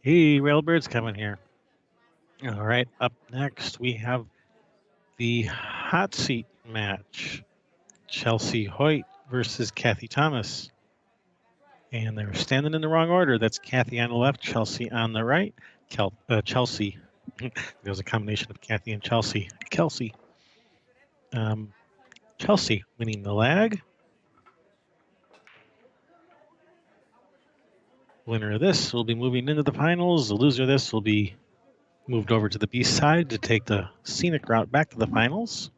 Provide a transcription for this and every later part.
Hey, Railbird's coming here. All right, up next we have the hot seat match. Chelsea Hoyt versus Kathy Thomas. And they're standing in the wrong order. That's Kathy on the left, Chelsea on the right. Chelsea. There's a combination of Kathy and Chelsea. Kelsey. Um, Chelsea winning the lag. Winner of this will be moving into the finals. The loser of this will be moved over to the B side to take the scenic route back to the finals.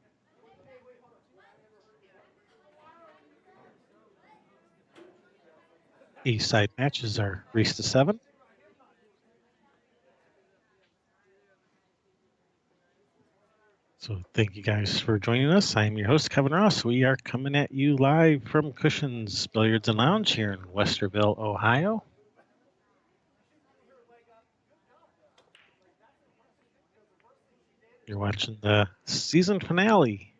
East side matches are race to 7. So thank you guys for joining us. I'm your host, Kevin Ross. We are coming at you live from Cushions Billiards and Lounge here in Westerville, Ohio. You're watching the season finale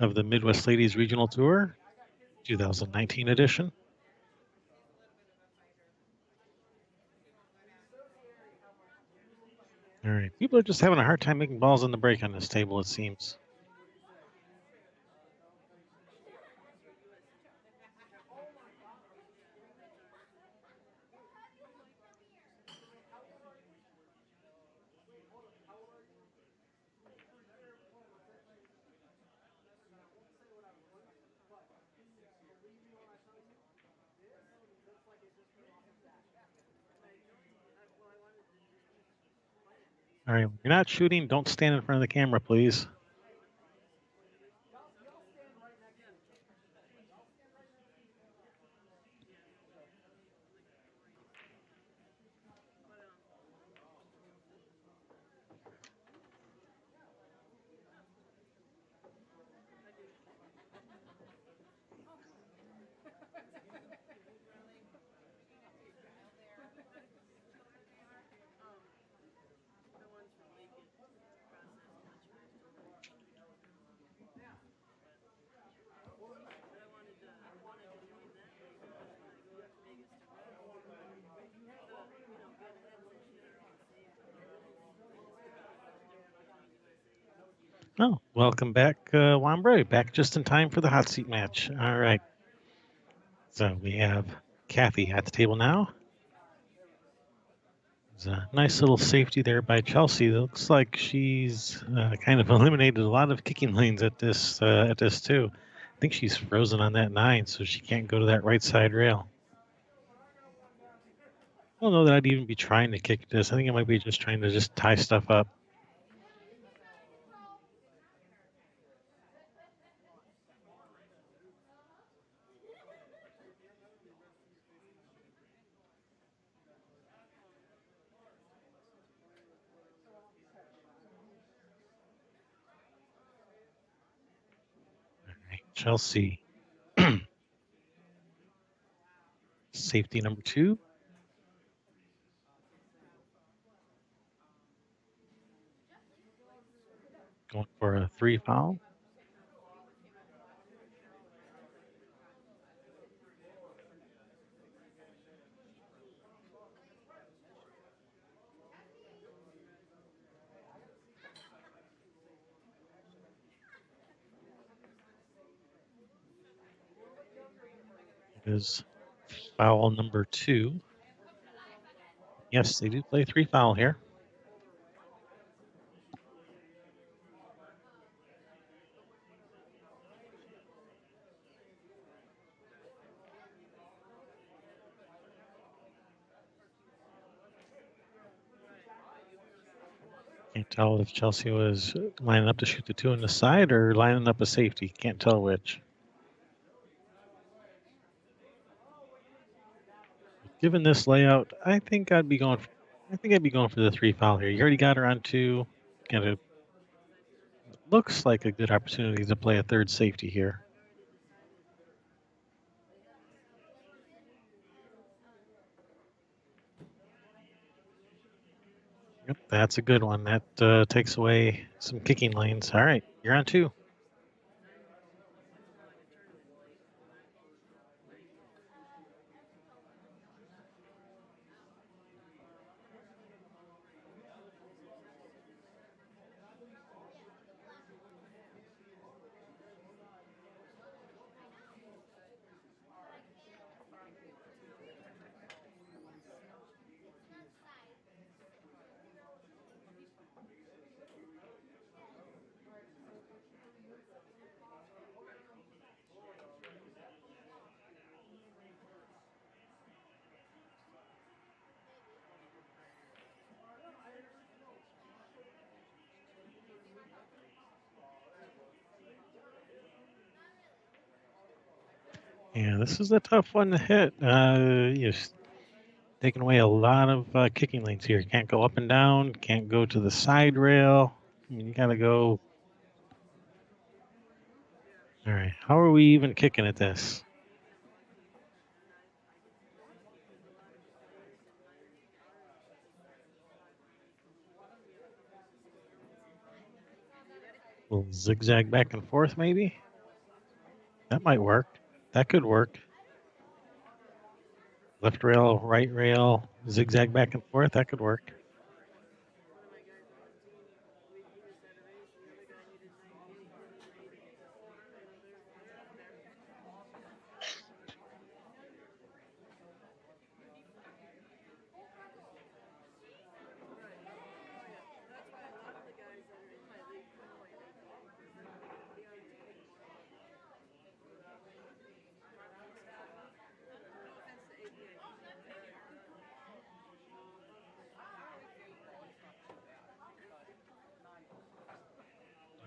of the Midwest Ladies Regional Tour, 2019 edition. All right, people are just having a hard time making balls on the break on this table, it seems. All right, when you're not shooting, don't stand in front of the camera, please. Oh, welcome back, Wambre. Back just in time for the hot seat match. All right. So we have Kathy at the table now. There's a nice little safety there by Chelsea. It looks like she's kind of eliminated a lot of kicking lanes at this too. I think she's frozen on that 9, so she can't go to that right side rail. I don't know that I'd even be trying to kick this. I think it might be just trying to just tie stuff up. All right, Chelsea. Safety number 2. Going for a 3 foul. It is foul number 2. Yes, they do play 3 foul here. Can't tell if Chelsea was lining up to shoot the 2 on the side or lining up a safety. Can't tell which. Given this layout, I think I'd be going. For the 3 foul here. You already got her on 2. Kind of looks like a good opportunity to play a third safety here. Yep, that's a good one. That takes away some kicking lanes. All right, you're on 2. Yeah, this is a tough one to hit. You're taking away a lot of kicking lanes here. Can't go up and down. Can't go to the side rail. I mean, you got to go. All right. How are we even kicking at this? A little zigzag back and forth, maybe? That might work. That could work. Left rail, right rail, zigzag back and forth. That could work.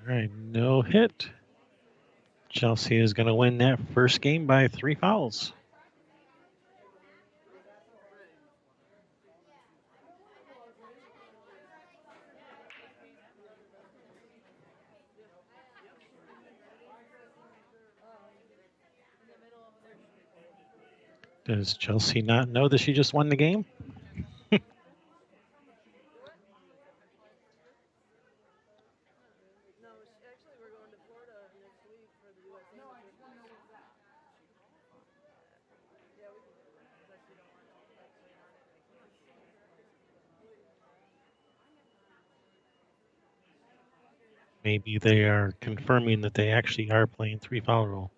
All right, no hit. Chelsea is going to win that first game by 3 fouls. Does Chelsea not know that she just won the game? Maybe they are confirming that they actually are playing 3 foul rule.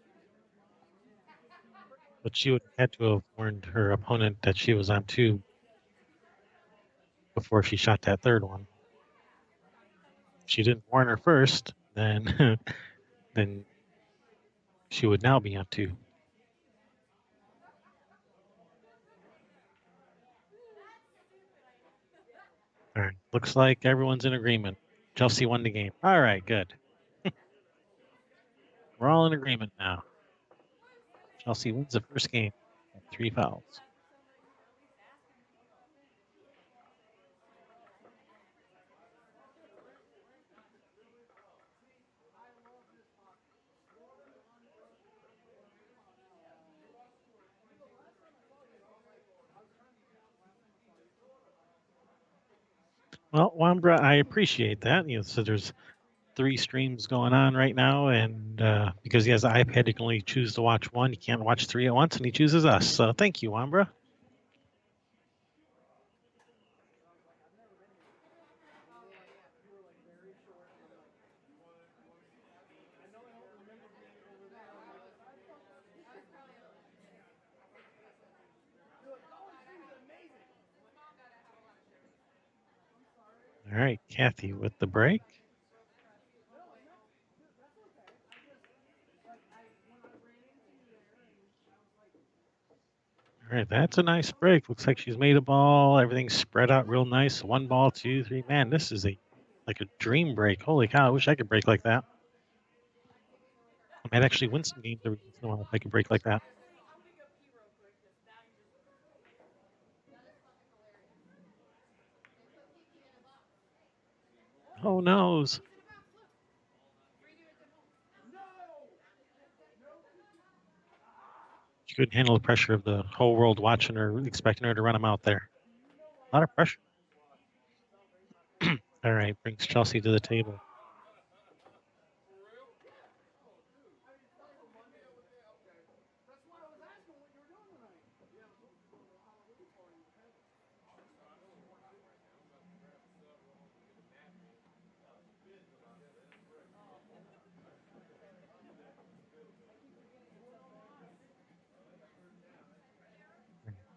But she would have had to have warned her opponent that she was on 2 before she shot that third one. If she didn't warn her first, then then she would now be on 2. All right. Looks like everyone's in agreement. Chelsea won the game. All right, good. We're all in agreement now. Chelsea wins the first game at 3 fouls. Well, Wambra, I appreciate that. So there's 3 streams going on right now, and because he has an iPad, you can only choose to watch one. You can't watch 3 at once, and he chooses us. So thank you, Wambra. All right, Kathy with the break. All right, that's a nice break. Looks like she's made a ball. Everything's spread out real nice. 1 ball, 2, 3. Man, this is like a dream break. Holy cow! I wish I could break like that. I might actually win some games every once in a while if I could break like that. Oh noes. She couldn't handle the pressure of the whole world watching her, expecting her to run them out there. A lot of pressure. All right, brings Chelsea to the table.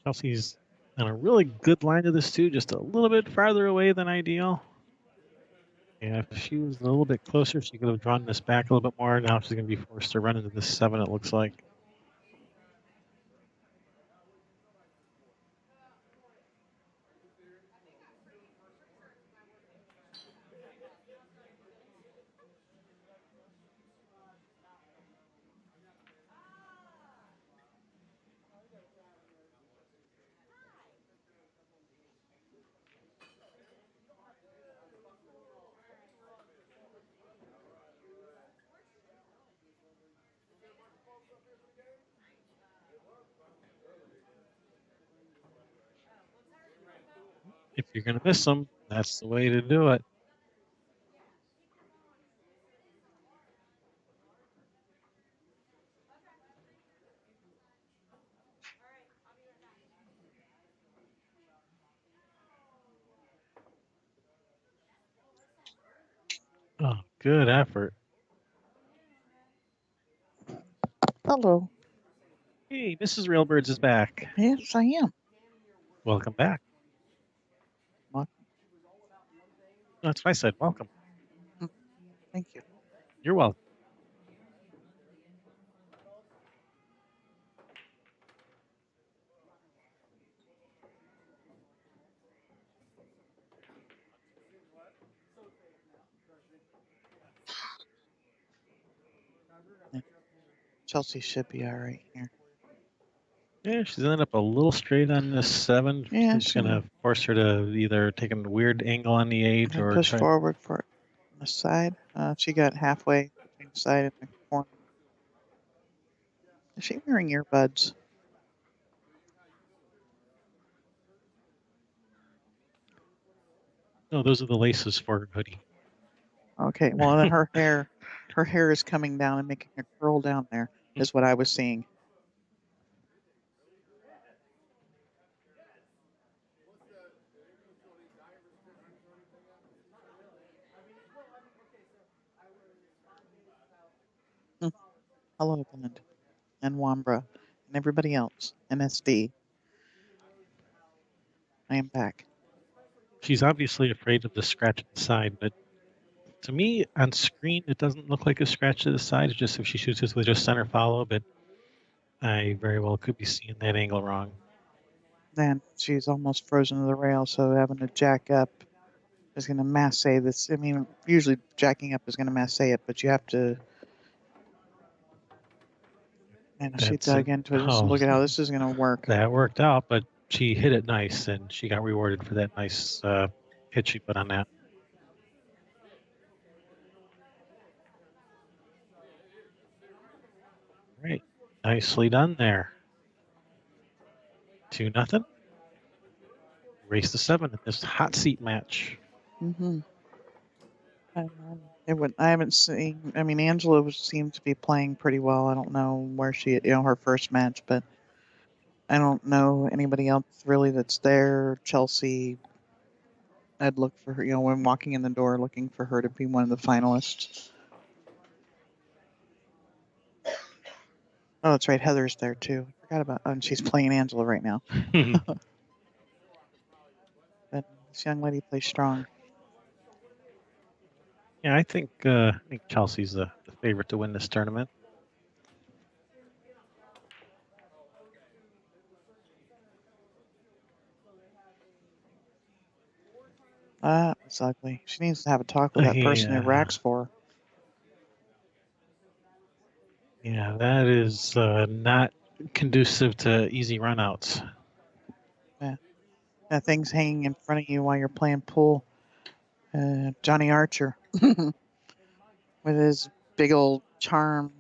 Chelsea's on a really good line to this too, just a little bit farther away than ideal. Yeah, if she was a little bit closer, she could have drawn this back a little bit more. Now she's going to be forced to run into the 7, it looks like. If you're going to miss them, that's the way to do it. Oh, good effort. Hello. Hey, Mrs. Railbirds is back. Yes, I am. Welcome back. Welcome. That's what I said. Welcome. Thank you. You're welcome. Yeah. Chelsea should be all right here. Yeah, she's ended up a little straight on this 7. Yeah, She's going to force her to either take a weird angle on the 8 or push try. forward for it on the side. She got halfway between the side and the corner. Is she wearing earbuds? No, those are the laces for her hoodie. Okay, well then her hair is coming down and making a curl down there, is what I was seeing. Hello, Blend, and Wambra, and everybody else, and SD. I am back. She's obviously afraid of the scratch at the side, but to me, on screen, it doesn't look like a scratch to the side. It's just if she shoots this with just center follow, but I very well could be seeing that angle wrong. Then she's almost frozen to the rail, so having to jack up is going to masse this. I mean, usually jacking up is going to masse it, but you have to. And she dug into it. Just look at how this is going to work. That worked out, but she hit it nice, and she got rewarded for that nice hit she put on that. Right, nicely done there. 2-0. Race to 7 in this hot seat match. Mm-hmm. I haven't seen. I mean, Angela seemed to be playing pretty well. I don't know where she, her first match, but I don't know anybody else really that's there. Chelsea, I'd look for her. When walking in the door, looking for her to be one of the finalists. Oh, that's right. Heather's there too. I forgot about. And she's playing Angela right now. But this young lady plays strong. Yeah, I think Chelsea's the favorite to win this tournament. It's ugly. She needs to have a talk with that person who racks for her. Yeah, that is not conducive to easy runouts. Yeah. Things hanging in front of you while you're playing pool. Johnny Archer with his big old charm.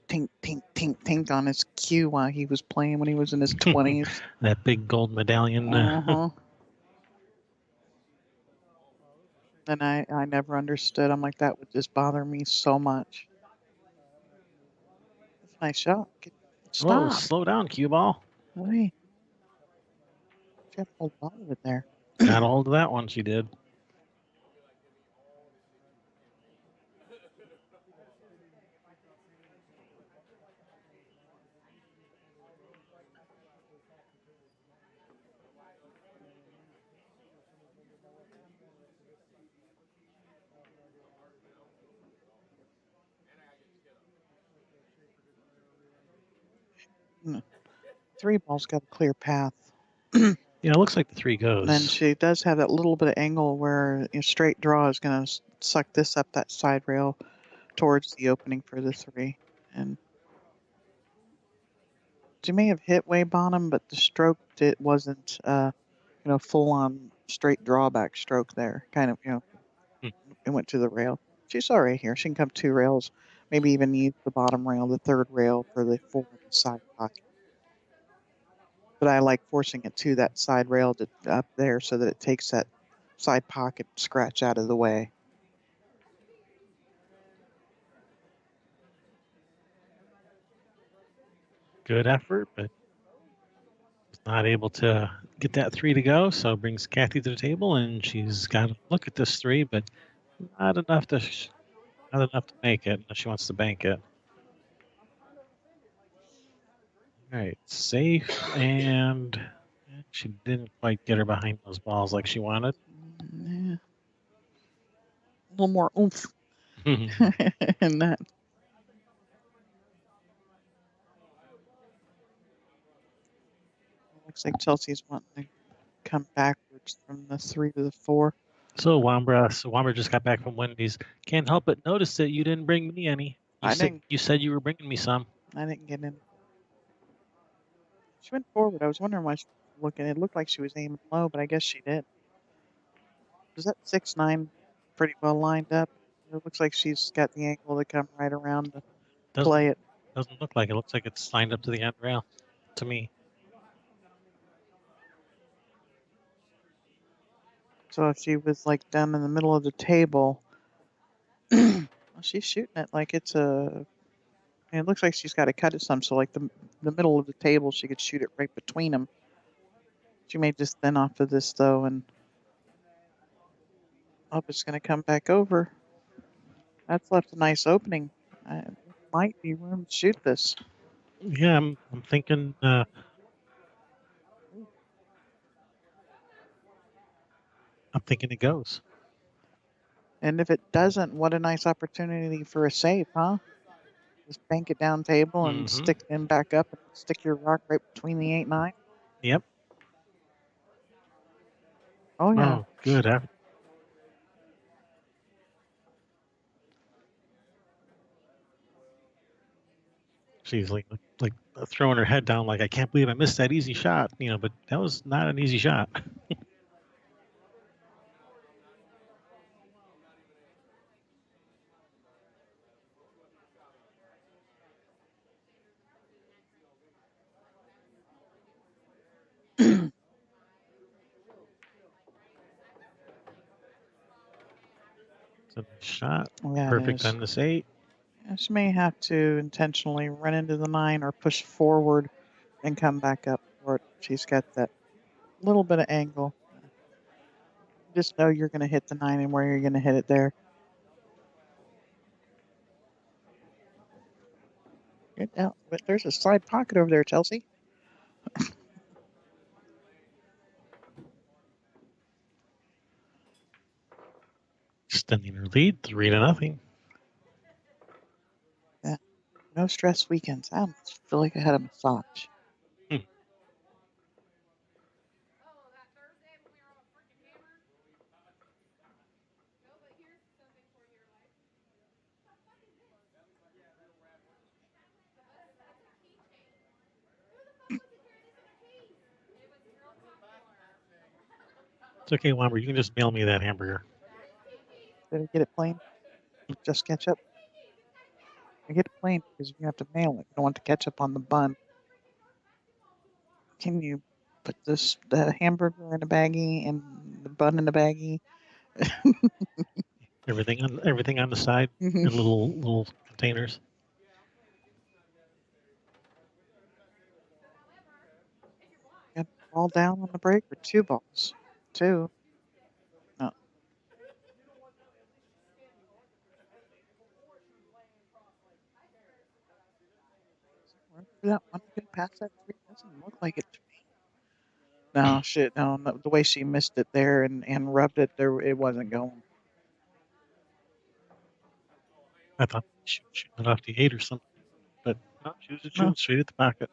Tink, tink, tink, tink on his cue while he was playing when he was in his 20s. That big gold medallion. Uh-huh. And I never understood. I'm like, that would just bother me so much. That's a nice shot. Stop. Whoa, slow down, cue ball. Hey. She had a hold on of it there. Got a hold of that one, she did. Three ball's got a clear path. Yeah, it looks like the 3 goes. And then she does have that little bit of angle where a straight draw is going to suck this up that side rail towards the opening for the 3. And she may have hit way bottom, but the stroke it wasn't, full on straight drawback stroke there. Kind of, it went to the rail. She's all right here. She can come 2 rails, maybe even use the bottom rail, the 3rd rail for the 4 on the side pocket. but I like forcing it to that side rail up there so that it takes that side pocket scratch out of the way. Good effort, but not able to get that 3 to go. So brings Kathy to the table, and she's got to look at this 3, but not enough to make it unless she wants to bank it. All right, safe, and she didn't quite get her behind those balls like she wanted. Yeah. A little more oomph in that. Looks like Chelsea's wanting to come backwards from the 3 to the 4. So Wambra just got back from Wendy's. Can't help but notice that you didn't bring me any. You said you were bringing me some. I didn't get in. She went forward. I was wondering why she was looking. It looked like she was aiming low, but I guess she did. Was that 6-9 pretty well lined up? It looks like she's got the angle to come right around to play it. Doesn't look like it. Looks like it's lined up to the end rail to me. So if she was like down in the middle of the table, well, she's shooting it like it's a. It looks like she's got to cut it some. So like the middle of the table, she could shoot it right between them. She may just thin off of this though, and up it's going to come back over. That's left a nice opening. There might be room to shoot this. Yeah, I'm thinking. I'm thinking it goes. And if it doesn't, what a nice opportunity for a save, huh? Just bank it down table and stick them back up and stick your rock right between the 8-9. Yep. Oh yeah. Oh, good effort. She's like throwing her head down, like I can't believe I missed that easy shot. But that was not an easy shot. It's a nice shot. Yeah, Perfect on this 8. She may have to intentionally run into the 9 or push forward and come back up for it. She's got that little bit of angle. Just know you're going to hit the 9 and where you're going to hit it there. Now, but there's a side pocket over there, Chelsea. Extending her lead, 3-0. Yeah. No stress weekends. I almost feel like I had a massage. It's okay, Wamber. You can just mail me that hamburger. Did I get it plain? Just ketchup? I get it plain because you have to mail it. You don't want the ketchup on the bun. Can you put the hamburger in a baggie and the bun in a baggie? Everything on the side in little containers. Got a ball down on the break or 2 balls? 2. No. That one going to pass that 3? Doesn't look like it to me. No, shit. No, the way she missed it there and rubbed it there, it wasn't going. I thought she was shooting it off the 8 or something, but no, she was just shooting straight at the pocket.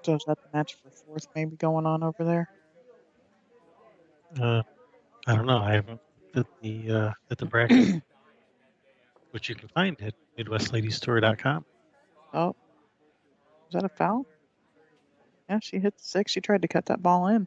So is that the match for 4th maybe going on over there? I don't know. I haven't at the bracket, which you can find at MidwestLadiesTour.com. Oh, is that a foul? Yeah, she hit the 6. She tried to cut that ball in.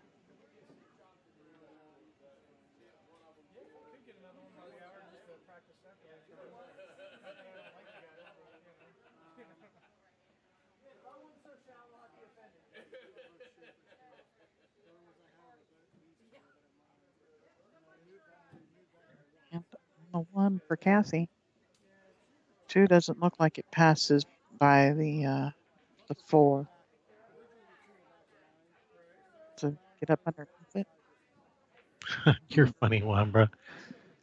The 1 for Kathy. 2 doesn't look like it passes by the 4 to get up underneath it. You're funny, Wambra.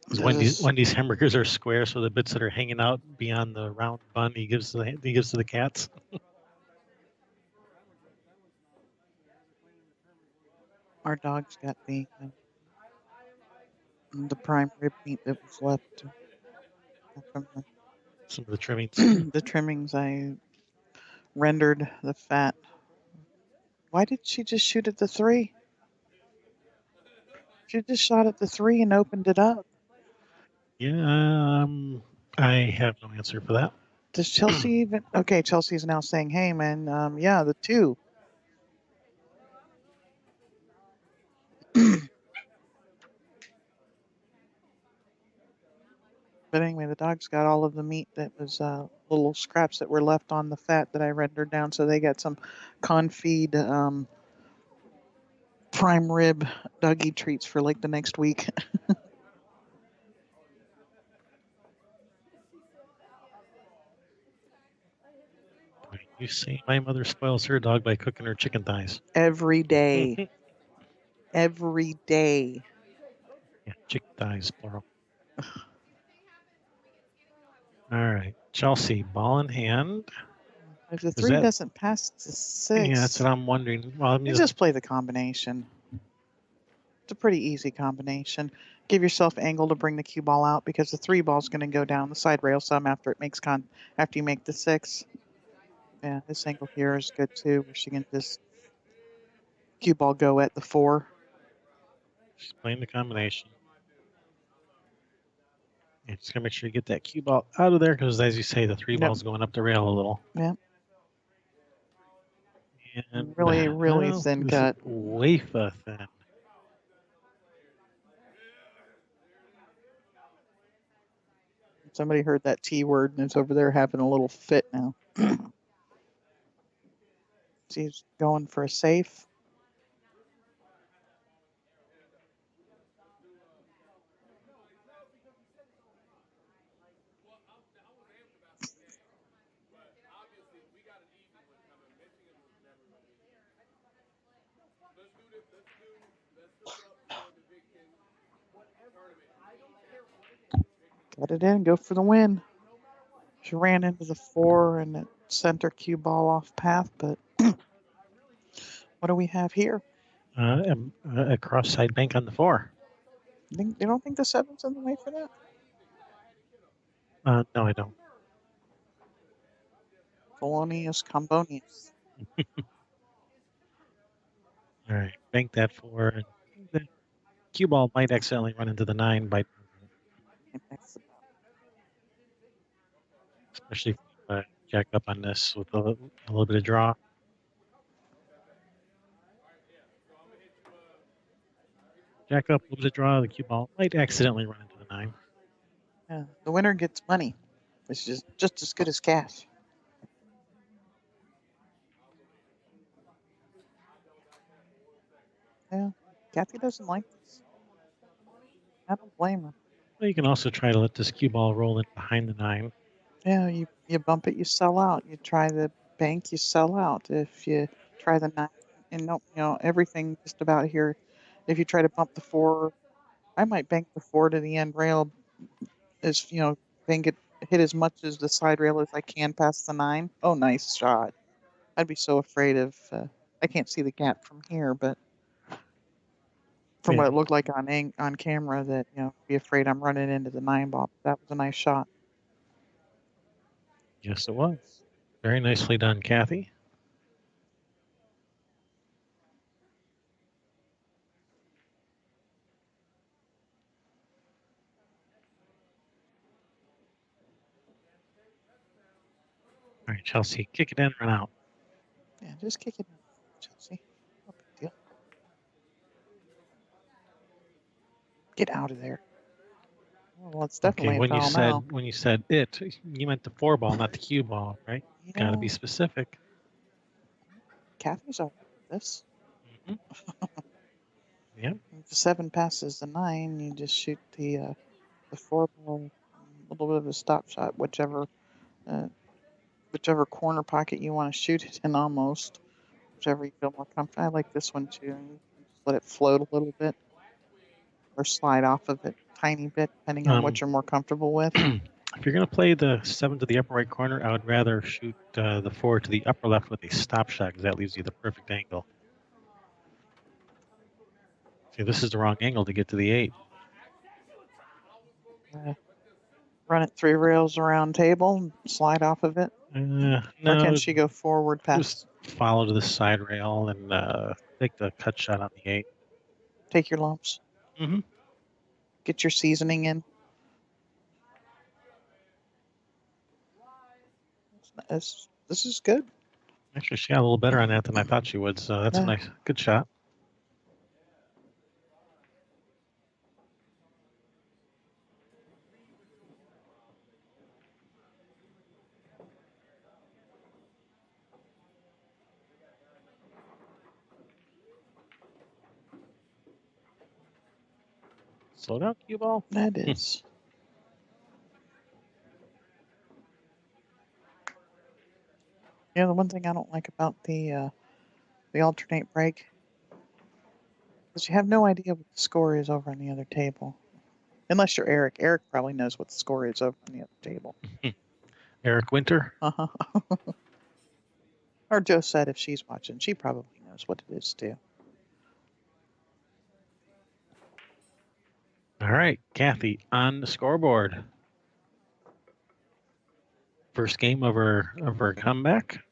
Because Wendy's hamburgers are square, so the bits that are hanging out beyond the round bun, he gives to the cats. Our dogs got the prime rib meat that was left from Some of the trimmings. the trimmings. I rendered the fat. Why did she just shoot at the 3? She just shot at the 3 and opened it up. Yeah, I have no answer for that. Does Chelsea even? Okay, Chelsea's now saying, "Hey, man, yeah, the 2." But anyway, the dogs got all of the meat that was little scraps that were left on the fat that I rendered down. So they got some confit prime rib doggy treats for like the next week. You see, my mother spoils her dog by cooking her chicken thighs. Every day. Every day. Yeah, chicken thighs, plural. All right, Chelsea, ball in hand. If the 3 doesn't pass the 6, yeah, that's what I'm wondering. Well, you just play the combination. It's a pretty easy combination. Give yourself angle to bring the cue ball out because the 3 ball is going to go down the side rail some after it makes after you make the 6. Yeah, this angle here is good too, where she can just cue ball go at the 4. She's playing the combination. Yeah, just gotta make sure you get that cue ball out of there because, as you say, the 3 ball's going up the rail a little. Yeah. And really thin cut. Wafer thin. Somebody heard that T word and is over there having a little fit now. She's going for a safe. Got it in, go for the win. She ran into the 4 and it sent her cue ball off path, but what do we have here? A cross side bank on the 4. You don't think the 7's in the way for that? No, I don't. Felonious Combonious. All right, bank that 4. The cue ball might accidentally run into the 9 by, especially if you jack up on this with a little bit of draw. Jack up, a little bit of draw. The cue ball might accidentally run into the 9. Yeah, the winner gets money, which is just as good as cash. Yeah, Kathy doesn't like this. I don't blame her. Well, you can also try to let this cue ball roll in behind the 9. Yeah, you bump it, you sell out. You try the bank, you sell out. If you try the 9, and everything just about here. If you try to bump the 4, I might bank the 4 to the end rail, bank it, hit as much as the side rail as I can past the 9. Oh, nice shot. I'd be so afraid of. I can't see the gap from here, but from what it looked like on camera, that be afraid I'm running into the 9 ball. That was a nice shot. Yes, it was. Very nicely done, Kathy. All right, Chelsea, kick it in, run out. Yeah, just kick it in, Chelsea. No big deal. Get out of there. Well, it's definitely when a foul now. When you said it, you meant the 4 ball, not the cue ball, right? Got to be specific. Kathy's all right with this. Mm-hmm. Yep. If the 7 passes the 9, you just shoot the the 4-ball, a little bit of a stop shot, whichever corner pocket you want to shoot it in, almost whichever you feel more comfortable. I like this one too. Just let it float a little bit or slide off of it a tiny bit, depending on what you're more comfortable with. If you're going to play the 7 to the upper right corner, I would rather shoot the 4 to the upper left with a stop shot, because that leaves you the perfect angle. See, this is the wrong angle to get to the 8. Run it 3 rails around table, slide off of it. No, or can she go forward past? Just follow to the side rail and take the cut shot on the 8. Take your lumps. Mm-hmm. Get your seasoning in. This is good. Actually, she got a little better on that than I thought she would, so that's a nice, good shot. Slow down, cue ball. That is. Yeah, the one thing I don't like about the alternate break is you have no idea what the score is over on the other table. Unless you're Eric. Eric probably knows what the score is over on the other table. Eric Winter? Uh-huh. Or Joe said if she's watching, she probably knows what it is too. All right, Kathy on the scoreboard. First game of her comeback.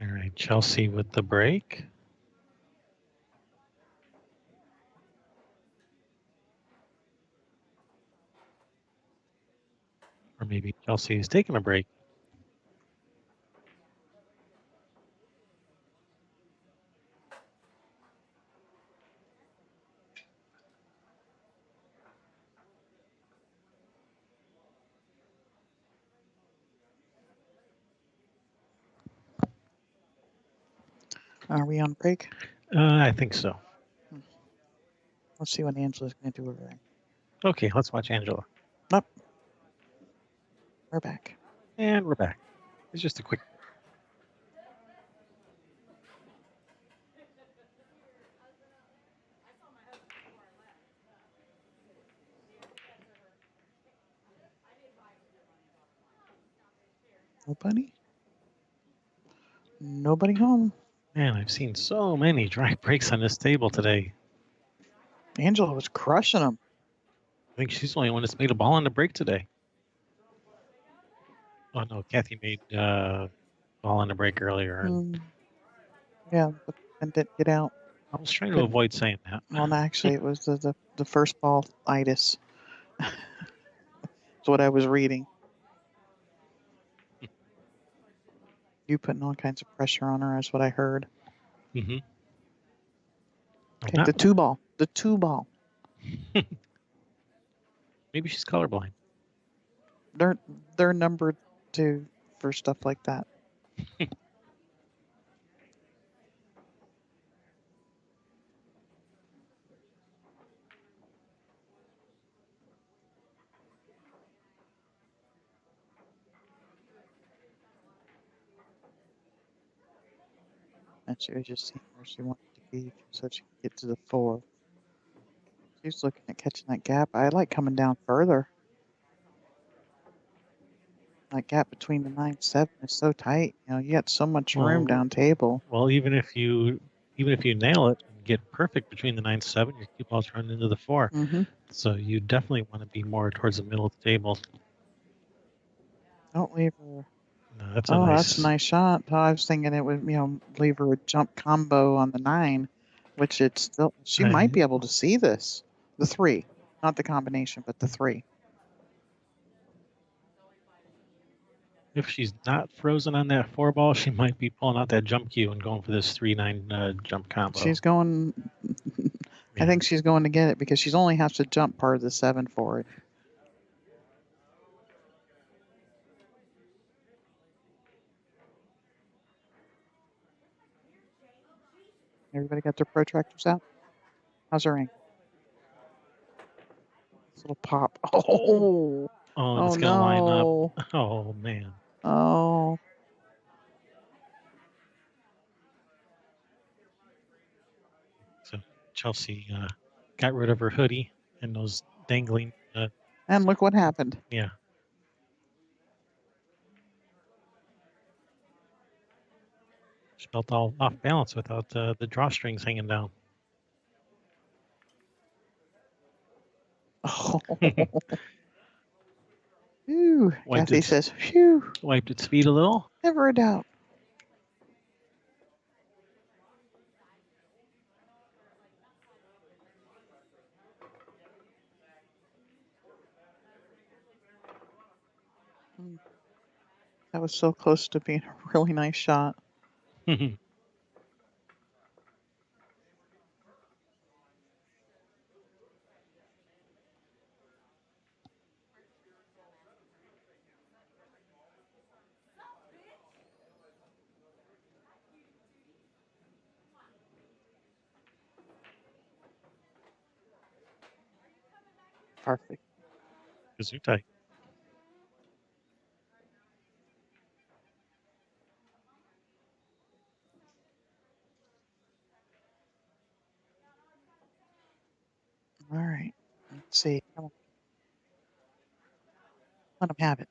All right, Chelsea with the break. Or maybe Chelsea is taking a break. Are we on break? I think so. Let's see what Angela's going to do over there. Okay, let's watch Angela. Nope. We're back. And we're back. It's just a quick. Nobody home. Man, I've seen so many dry breaks on this table today. Angela was crushing them. I think she's the only one that's made a ball on the break today. Oh no, Kathy made ball on the break earlier. Yeah, but didn't get out. I was trying to avoid saying that. Well, actually, it was the first ball itis. That's what I was reading. You putting all kinds of pressure on her is what I heard. Mm-hmm. Okay, the two ball. The two ball. Maybe she's colorblind. They're numbered to for stuff like that. And she was just seeing where she wanted to be so she could get to the 4. She's looking at catching that gap. I like coming down further. That gap between the 9-7 is so tight. You know, you got so much room down table. Well, even if you nail it and get perfect between the 9-7, your cue ball's running into the 4. Mm-hmm. So you definitely want to be more towards the middle of the table. Don't leave her. No, that's that's a nice shot. I was thinking it would, leave her a jump combo on the 9. which it's still, she might be able to see this. The 3, not the combination, but the 3. If she's not frozen on that 4 ball, she might be pulling out that jump cue and going for this 3-9 jump combo. She's going. I think she's going to get it because she's only has to jump part of the 7 for it. Everybody got their protractors out? How's her ring? This little pop. Oh, oh, it's going to line up. Oh, man. Oh. So Chelsea got rid of her hoodie and those dangling. And look what happened. Yeah. She felt all off balance without the drawstrings hanging down. Oh. Phew. Kathy says, phew. Wiped its feet a little. Never a doubt. That was so close to being a really nice shot. Perfect. Gesundheit. All right. Let's see. Come on. Let him have it.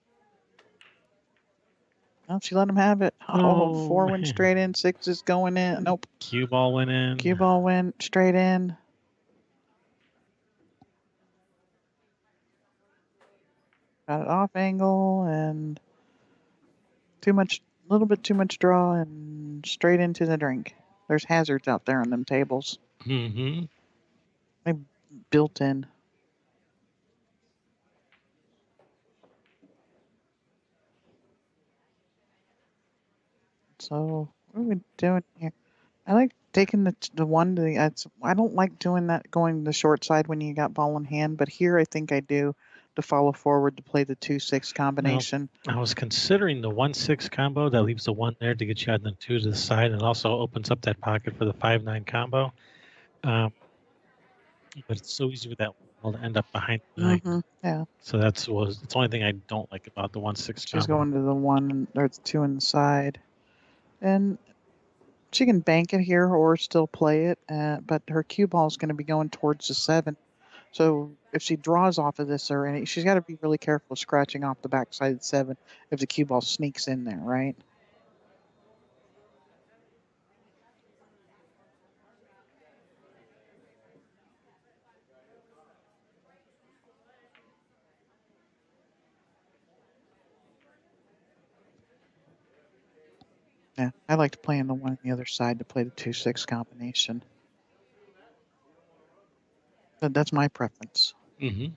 Oh, she let him have it. Oh, 4 went straight in. 6 is going in. Nope. Cue ball went in. Cue ball went straight in. Got it off angle and little bit too much draw and straight into the drink. There's hazards out there on them tables. Mm-hmm. They built in. So what are we doing here? I like taking the one to the. I don't like doing that, going the short side when you got ball in hand, but here I think I do to follow forward to play the 2-6 combination. I was considering the 1-6 combo that leaves the 1 there to get you on the 2 to the side, and also opens up that pocket for the 5-9 combo. But it's so easy with that ball to end up behind the 9. Mm-hmm. Yeah. So it's the only thing I don't like about the 1-6 combo. She's going to the 1 or the 2 in the side, and she can bank it here or still play it, but her cue ball is going to be going towards the 7. So if she draws off of this or any, she's got to be really careful scratching off the backside of the 7 if the cue ball sneaks in there, right? Yeah, I like to play in the 1 on the other side to play the 2-6 combination. But that's my preference. Mm-hmm.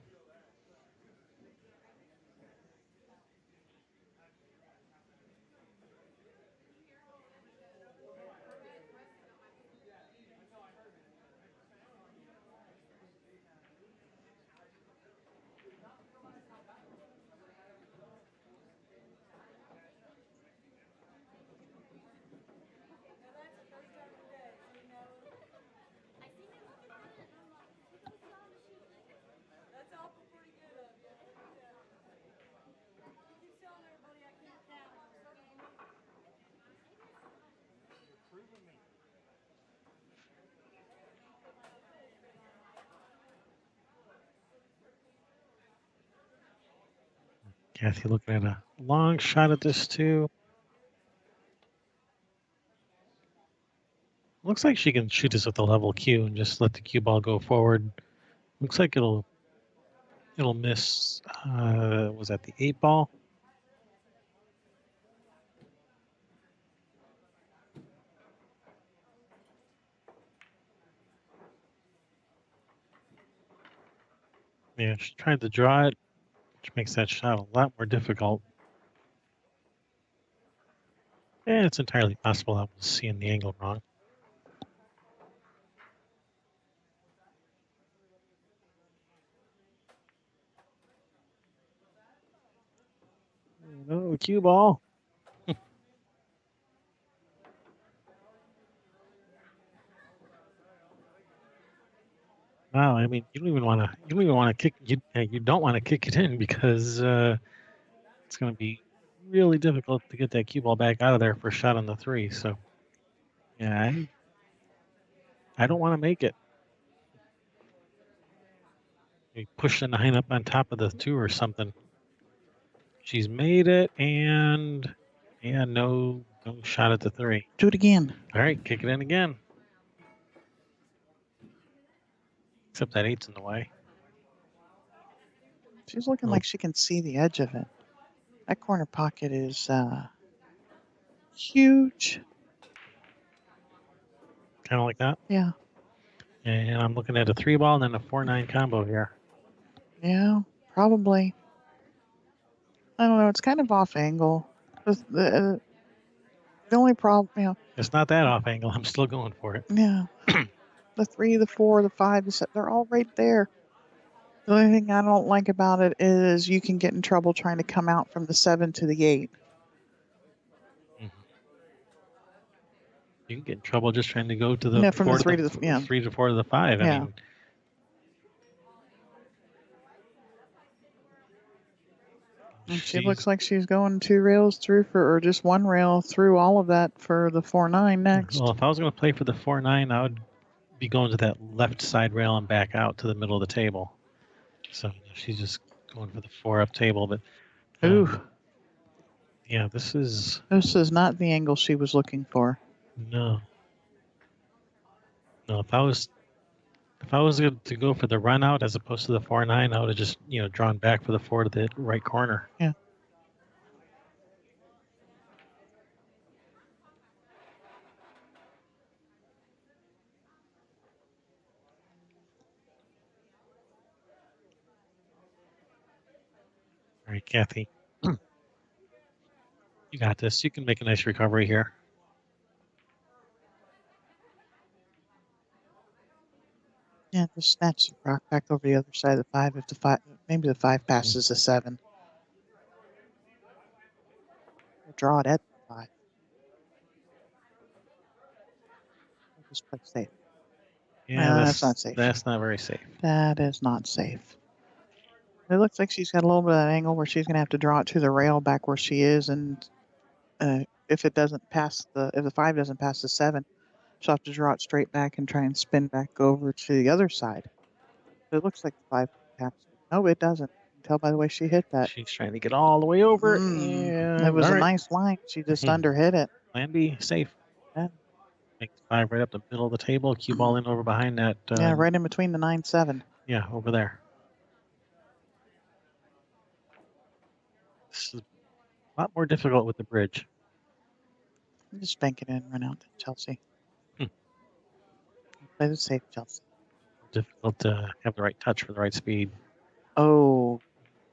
Kathy looking at a long shot at this too. Looks like she can shoot this with a level cue and just let the cue ball go forward. Looks like it'll miss. Was that the 8 ball? Yeah, she tried to draw it, which makes that shot a lot more difficult. And it's entirely possible I was seeing the angle wrong. No, cue ball. Wow, I mean, you don't even want to kick. You don't want to kick it in because it's going to be really difficult to get that cue ball back out of there for a shot on the 3. So, yeah, I don't want to make it. Maybe push the 9 up on top of the 2 or something. She's made it, and yeah, no shot at the 3. Do it again. All right, kick it in again. Except that 8's in the way. She's looking like she can see the edge of it. That corner pocket is huge. Kind of like that. Yeah. And I'm looking at a 3 ball and then a 4-9 combo here. Yeah, probably. I don't know. It's kind of off angle. The only problem, It's not that off angle. I'm still going for it. yeah. The 3, the 4, the 5, the 7, they're all right there. The only thing I don't like about it is you can get in trouble trying to come out from the 7 to the 8. Mm-hmm. You can get in trouble just trying to go to the from 4 the 3 to the 3 to 4 to the 5. Yeah. I mean, she looks like she's going 2 rails through or just 1 rail through all of that for the 4-9 next. Well, if I was going to play for the 4-9, I would be going to that left side rail and back out to the middle of the table. So she's just going for the 4 up table. But Ooh. Yeah, this is not the angle she was looking for. No. If I was to go for the run out as opposed to the 4-9, I would have just drawn back for the 4 to the right corner. Yeah. All right, Kathy. You got this. You can make a nice recovery here. Yeah, just snatch the rock back over the other side of the 5. If the 5, maybe the 5 passes the 7. Or draw it at the 5. Just play safe. Yeah, that's not safe. That's not very safe. That is not safe. It looks like she's got a little bit of that angle where she's going to have to draw it to the rail back where she is, and if it doesn't pass if the 5 doesn't pass the 7, she'll have to draw it straight back and try and spin back over to the other side. It looks like the 5 passes. No, it doesn't. You can tell by the way she hit that. She's trying to get all the way over, and it was a nice line. She just underhit it. Plan B, safe. Yeah. Make the 5 right up the middle of the table. Cue ball in over behind that. Yeah, right in between the 9-7. Yeah, over there. This is a lot more difficult with the bridge. Just bank it in and run out to Chelsea. Play the safe, Chelsea. Difficult to have the right touch for the right speed. Oh.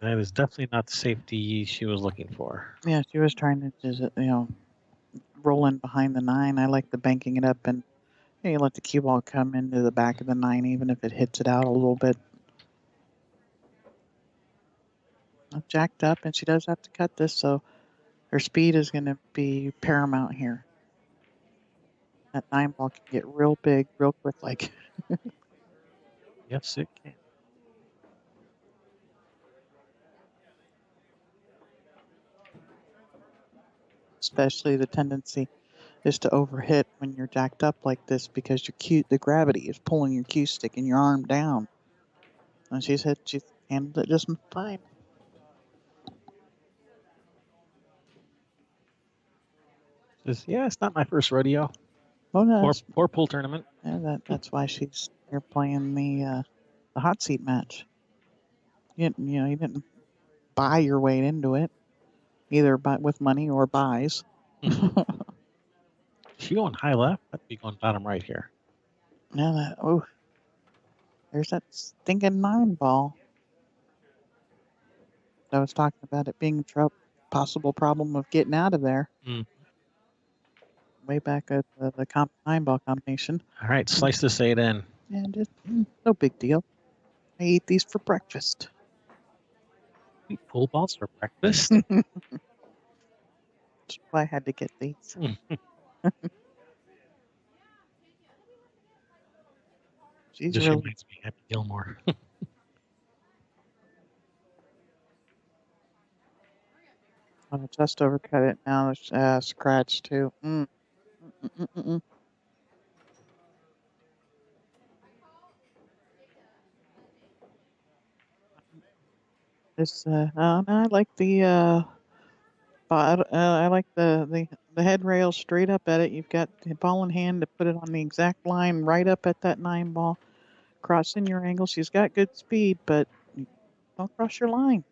That is definitely not the safety she was looking for. Yeah, she was trying to just, roll in behind the 9. I like the banking it up and you let the cue ball come into the back of the 9, even if it hits it out a little bit. Jacked up, and she does have to cut this, so her speed is going to be paramount here. That 9 ball can get real big, real quick, like. Yes, it can. Especially the tendency is to overhit when you're jacked up like this because the gravity is pulling your cue stick and your arm down. And she's handled it just fine. It's not my first rodeo. Oh, no, or pool tournament. Yeah, that's why she's here playing the hot seat match. You didn't buy your way into it, either with money or buys. Mm-hmm. She going high left? I'd be going bottom right here. Yeah, there's that stinking 9 ball. I was talking about it being a possible problem of getting out of there. Mm. Way back at the 9-ball combination. All right, slice this 8 in. And just no big deal. I eat these for breakfast. Eat pool balls for breakfast? That's why I had to get these. She's Just really reminds me of Happy Gilmore. I just overcut it now. Scratch too. This I like the I like the head rail straight up at it. You've got the ball in hand to put it on the exact line right up at that 9-ball, crossing your angle. She's got good speed, but don't cross your line.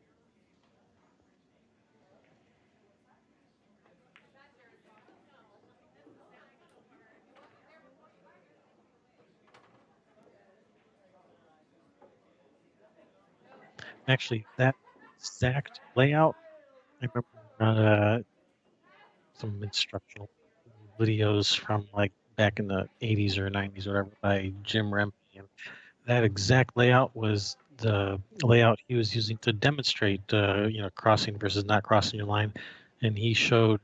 Actually, that exact layout, I remember some instructional videos from like back in the 80s or 90s or whatever by Jim Rempe. And that exact layout was the layout he was using to demonstrate, crossing versus not crossing your line. And he showed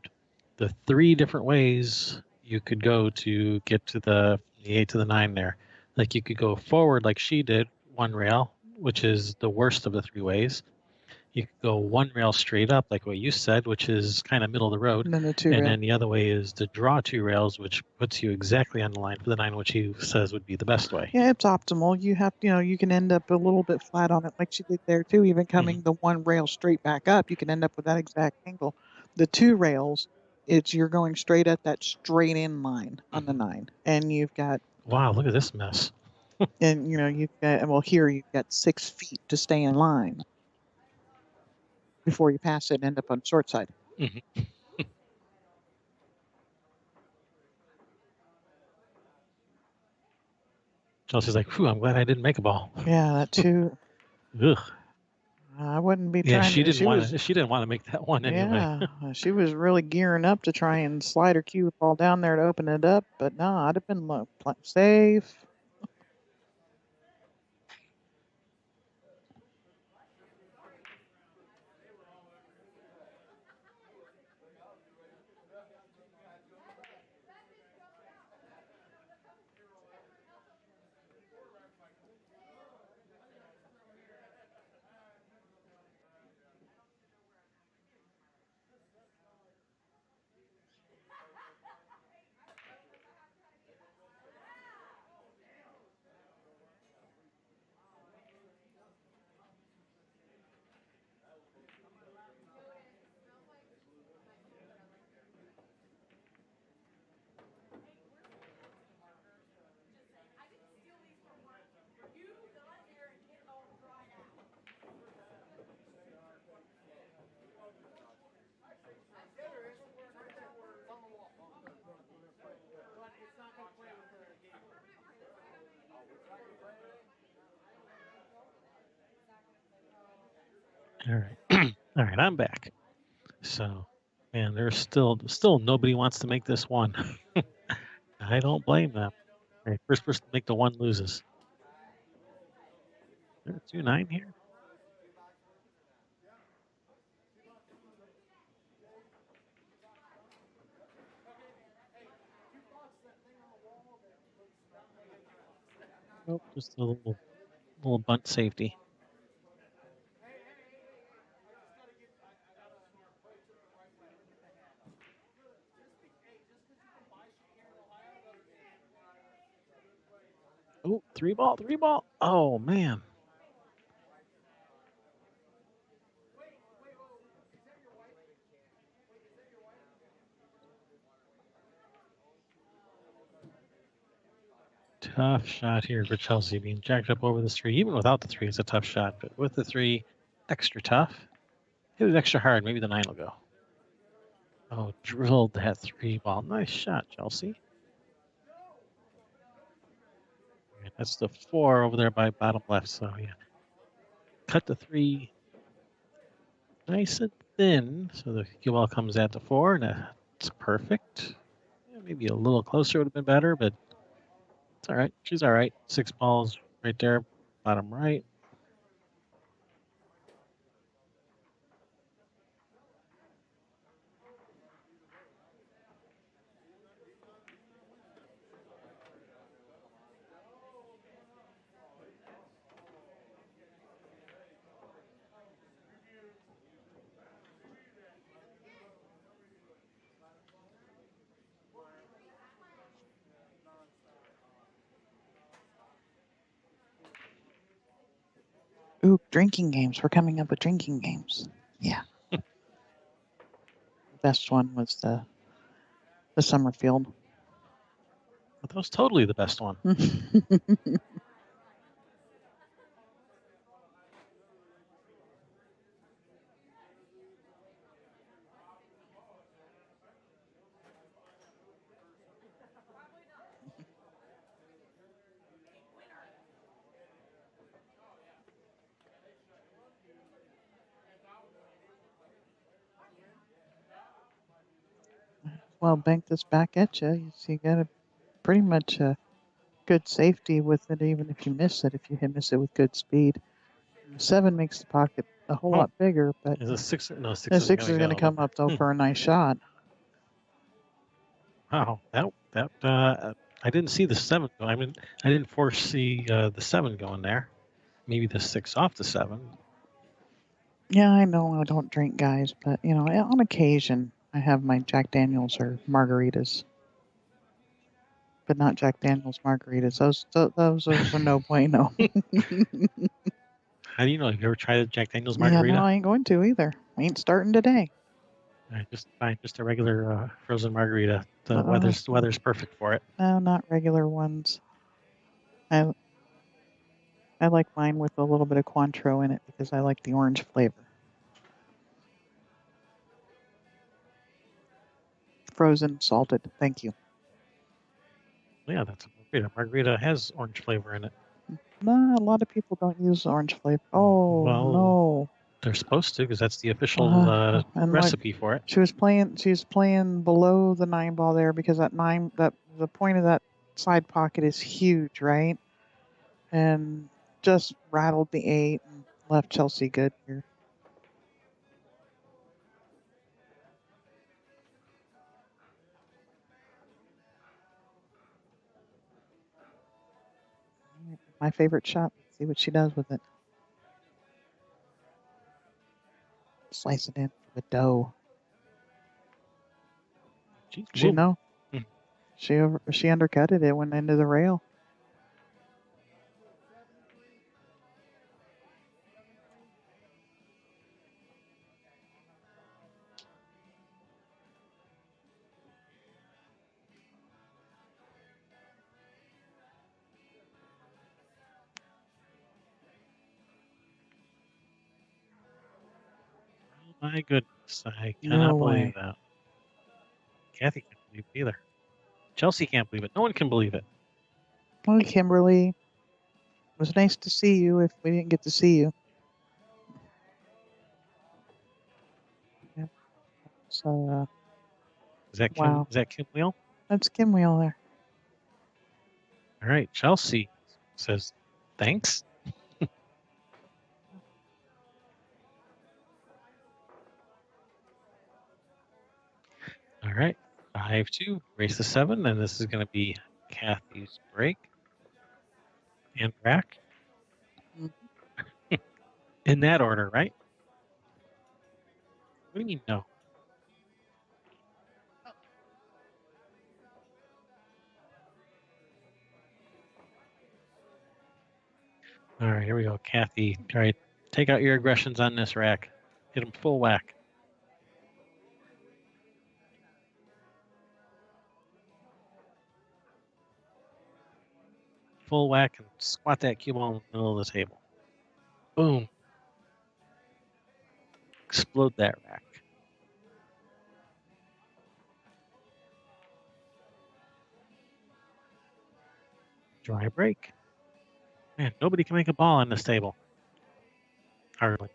the 3 different ways you could go to get to the 8 to the 9 there. Like you could go forward like she did, 1 rail, which is the worst of the 3 ways. You could go 1 rail straight up, like what you said, which is kind of middle of the road. And then the 2 and rail. then the other way is to draw 2 rails, which puts you exactly on the line for the 9, which he says would be the best way. Yeah, it's optimal. You have, you can end up a little bit flat on it, like she did there too. Even coming the 1 rail straight back up, you can end up with that exact angle. The 2 rails, you're going straight at that straight in line on the 9, and you've got. Wow, look at this mess. And you've got here you've got 6 feet to stay in line before you pass it and end up on short side. Chelsea's like, "Whew, I'm glad I didn't make a ball." Yeah, that too. Ugh. I wouldn't be Yeah, trying she to. didn't want to. She didn't want to make that one anyway. Yeah, she was really gearing up to try and slide her cue ball down there to open it up, but no, I'd have been safe. All right, all right, I'm back. So, man, there's still nobody wants to make this one. I don't blame them. All right, first person to make the 1 loses. Is there a 2-9 here? Nope, just a little bunt safety. Oh, 3 ball, 3 ball. Oh man. Tough shot here for Chelsea, being jacked up over the 3. Even without the 3, it's a tough shot, but with the 3, extra tough. Hit it extra hard. Maybe the 9 will go. Oh, drilled that 3 ball. Nice shot, Chelsea. Right, that's the 4 over there by bottom left. So yeah, cut the 3. nice and thin, so the cue ball comes at the 4, and that's perfect. Yeah, maybe a little closer would have been better, but it's all right. She's all right. 6 balls right there, bottom right. Ooh, drinking games. We're coming up with drinking games. Yeah. The best one was the Summerfield. But that was totally the best one. Well, bank this back at you. So you got a pretty much a good safety with it, even if you miss it. If you miss it with good speed, 7 makes the pocket a whole Oh, lot bigger. But is a 6? No, 6 the isn't 6 going is to going to go. come up though for a nice shot. Wow, that I didn't see the 7 go. I mean, I didn't foresee the 7 going there. Maybe the 6 off the 7. Yeah, I know I don't drink, guys, but on occasion I have my Jack Daniels or margaritas, but not Jack Daniels margaritas. Those are no bueno. How do you know? Have you ever tried a Jack Daniel's Yeah, no, margarita? I ain't going to either. Ain't starting today. Just fine, just a regular frozen margarita. The Uh, weather's perfect for it. no, not regular ones. I I like mine with a little bit of Cointreau in it because I like the orange flavor. Frozen, salted. Thank you. Yeah, that's a margarita. Margarita has orange flavor in it. Nah, a lot of people don't use orange flavor. Oh Well, no. they're supposed to because that's the official And like recipe for it. she was playing below the 9 ball there because that the point of that side pocket is huge, right? And just rattled the 8 and left Chelsea good here. My favorite shot. Let's see what she does with it. Slice it in with dough. She's Did you moving. know? She undercut it. It went into the rail. Oh my goodness, I No cannot believe way. that. Kathy can't believe it either. Chelsea can't believe it. No one can believe it. Well, Kimberly, it was nice to see you if we didn't get to see you. Yeah. So, Is that Kim? wow. Is that Kim Wheel? That's Kim Wheel there. All right, Chelsea says thanks. All right, 5-2, race to 7, and this is going to be Kathy's break and rack Mm. in that order, right? What do you mean no? All right, here we go, Kathy. All right, take out your aggressions on this rack. Hit him full whack. Full whack and squat that cue ball in the middle of the table. Boom. Explode that rack. Dry break. Man, nobody can make a ball on this table. Hardly.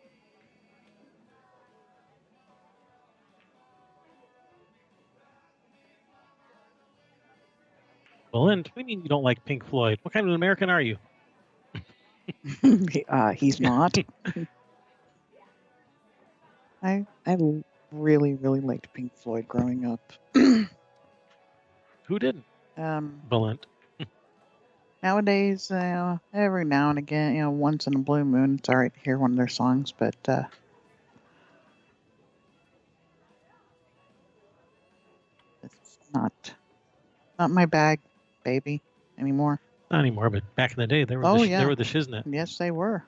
Belinda, what do you mean you don't like Pink Floyd? What kind of American are you? He's not. I really liked Pink Floyd growing up. Who didn't? Belinda. Nowadays, every now and again, once in a blue moon, it's all right to hear one of their songs, but it's not my bag, baby, anymore. Not anymore, but back in the day, they were they were the shiznit. Yes, they were.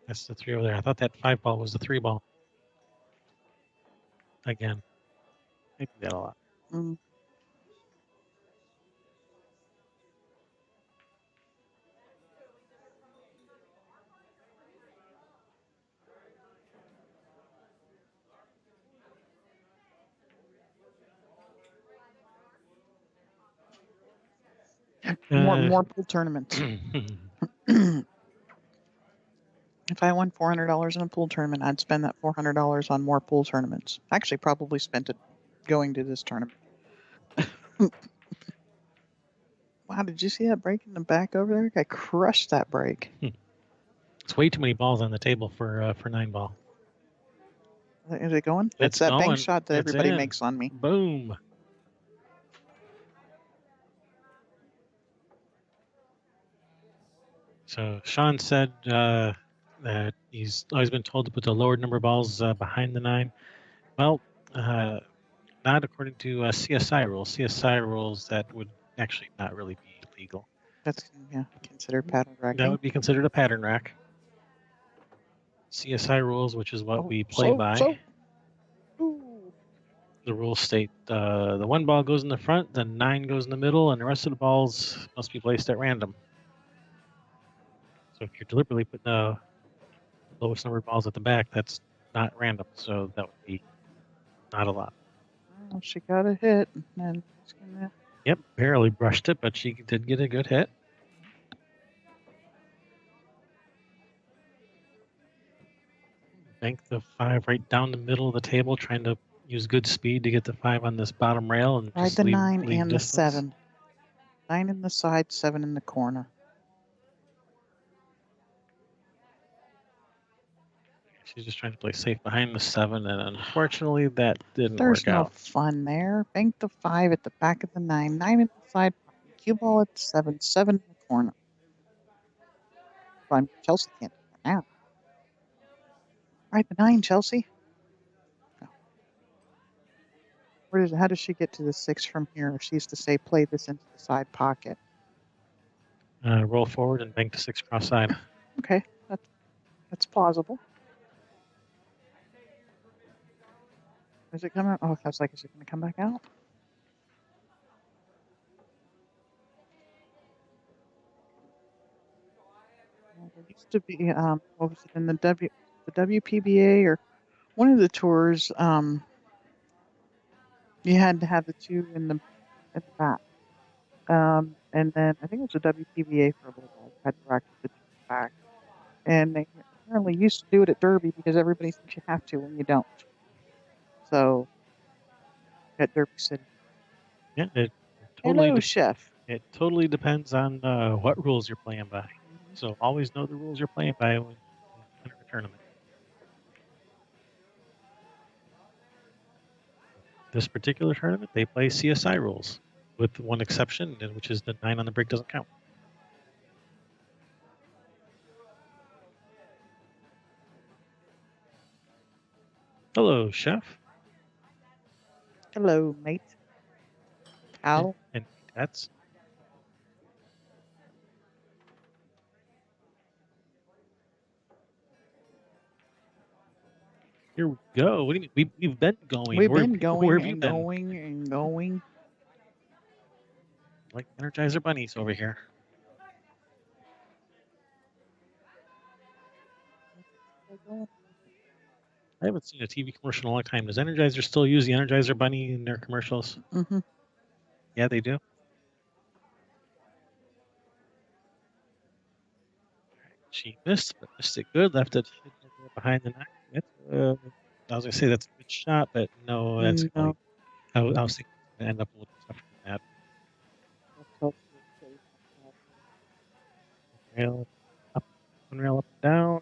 That's the 3 over there. I thought that 5 ball was the 3 ball. Again, I do that a lot. More pool tournaments. If I won $400 in a pool tournament, I'd spend that $400 on more pool tournaments. Actually, probably spent it going to this tournament. Wow, did you see that break in the back over there? I crushed that break. It's way too many balls on the table for 9 ball. Is it going? It's that going. bank shot that everybody makes on me. Boom. So Sean said that he's always been told to put the lower number of balls behind the 9. Well, not according to CSI rules. CSI rules, that would actually not really be legal. That's considered pattern racking. That would be considered a pattern rack. CSI rules, which is what we play by. The rules state the 1 ball goes in the front, the 9 goes in the middle, and the rest of the balls must be placed at random. So if you're deliberately putting the lowest number of balls at the back, that's not random. So that would be not a lot. Well, she got a hit. And Yep, barely brushed it, but she did get a good hit. Bank the 5 right down the middle of the table, trying to use good speed to get the 5 on this bottom rail and ride just the leave 9 and distance. the 7. 9 in the side, 7 in the corner. She's just trying to play safe behind the 7, and unfortunately that didn't There's work no out. fun there. Bank the 5 at the back of the 9, 9 in the side, cue ball at the 7, 7 in the corner. Well, Chelsea can't do that now. Right, the 9, Chelsea. Oh. How does she get to the 6 from here? She used to say, play this into the side pocket. Roll forward and bank the 6 cross side. Okay, that's plausible. Is it coming? Oh, that's like, is it going to come back out? Well, there used to be, what was it, in the WPBA or one of the tours, you had to have the 2 in the back. And then I think it was a WPBA for a little while. You had to rack the 2 back. And they apparently used to do it at Derby because everybody thinks you have to when you don't. So at Derby City. Yeah, it totally. Hello, chef. It totally depends on what rules you're playing by. So always know the rules you're playing by when you enter a tournament. This particular tournament, they play CSI rules, with one exception, which is the 9 on the break doesn't count. Hello, chef. Hello, mate. Pal. And that's. Here we go. What do you mean? We've been going. We've been going where and have you been? going and going. Like Energizer bunnies over here. I haven't seen a TV commercial in a long time. Does Energizer still use the Energizer bunny in their commercials? Mm-hmm. Yeah, they do. She missed, but missed it good. Left it behind the 9. I was gonna say that's a good shot, but no, that's No. I was thinking it's gonna end up a little tougher than that. Rail up, one rail up and down. A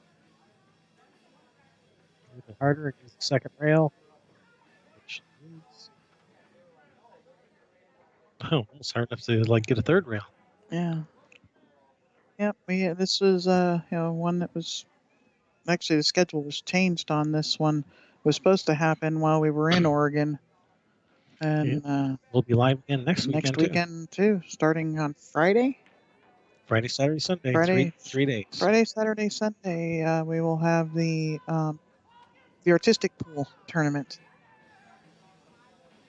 little bit harder against the second rail, which is almost hard enough to like get a third rail. Yeah. Yep. Yeah. This was one that was actually the schedule was changed on this one. It was supposed to happen while we were in Oregon, and We'll be live again next weekend too, starting on Friday. Friday, Saturday, Sunday, Friday, 3 days. Friday, Saturday, Sunday. We will have the artistic pool tournament.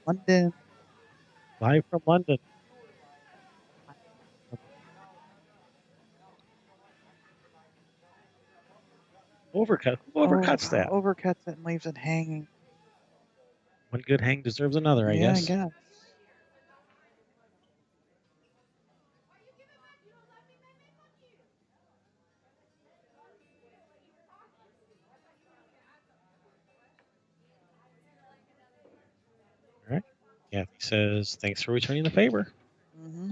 London. Live from London. Overcut. Who overcuts that? Overcuts it and leaves it hanging. One good hang deserves another, I Yeah, guess. I guess. All right. Kathy says, thanks for returning the favor. Mm-hmm.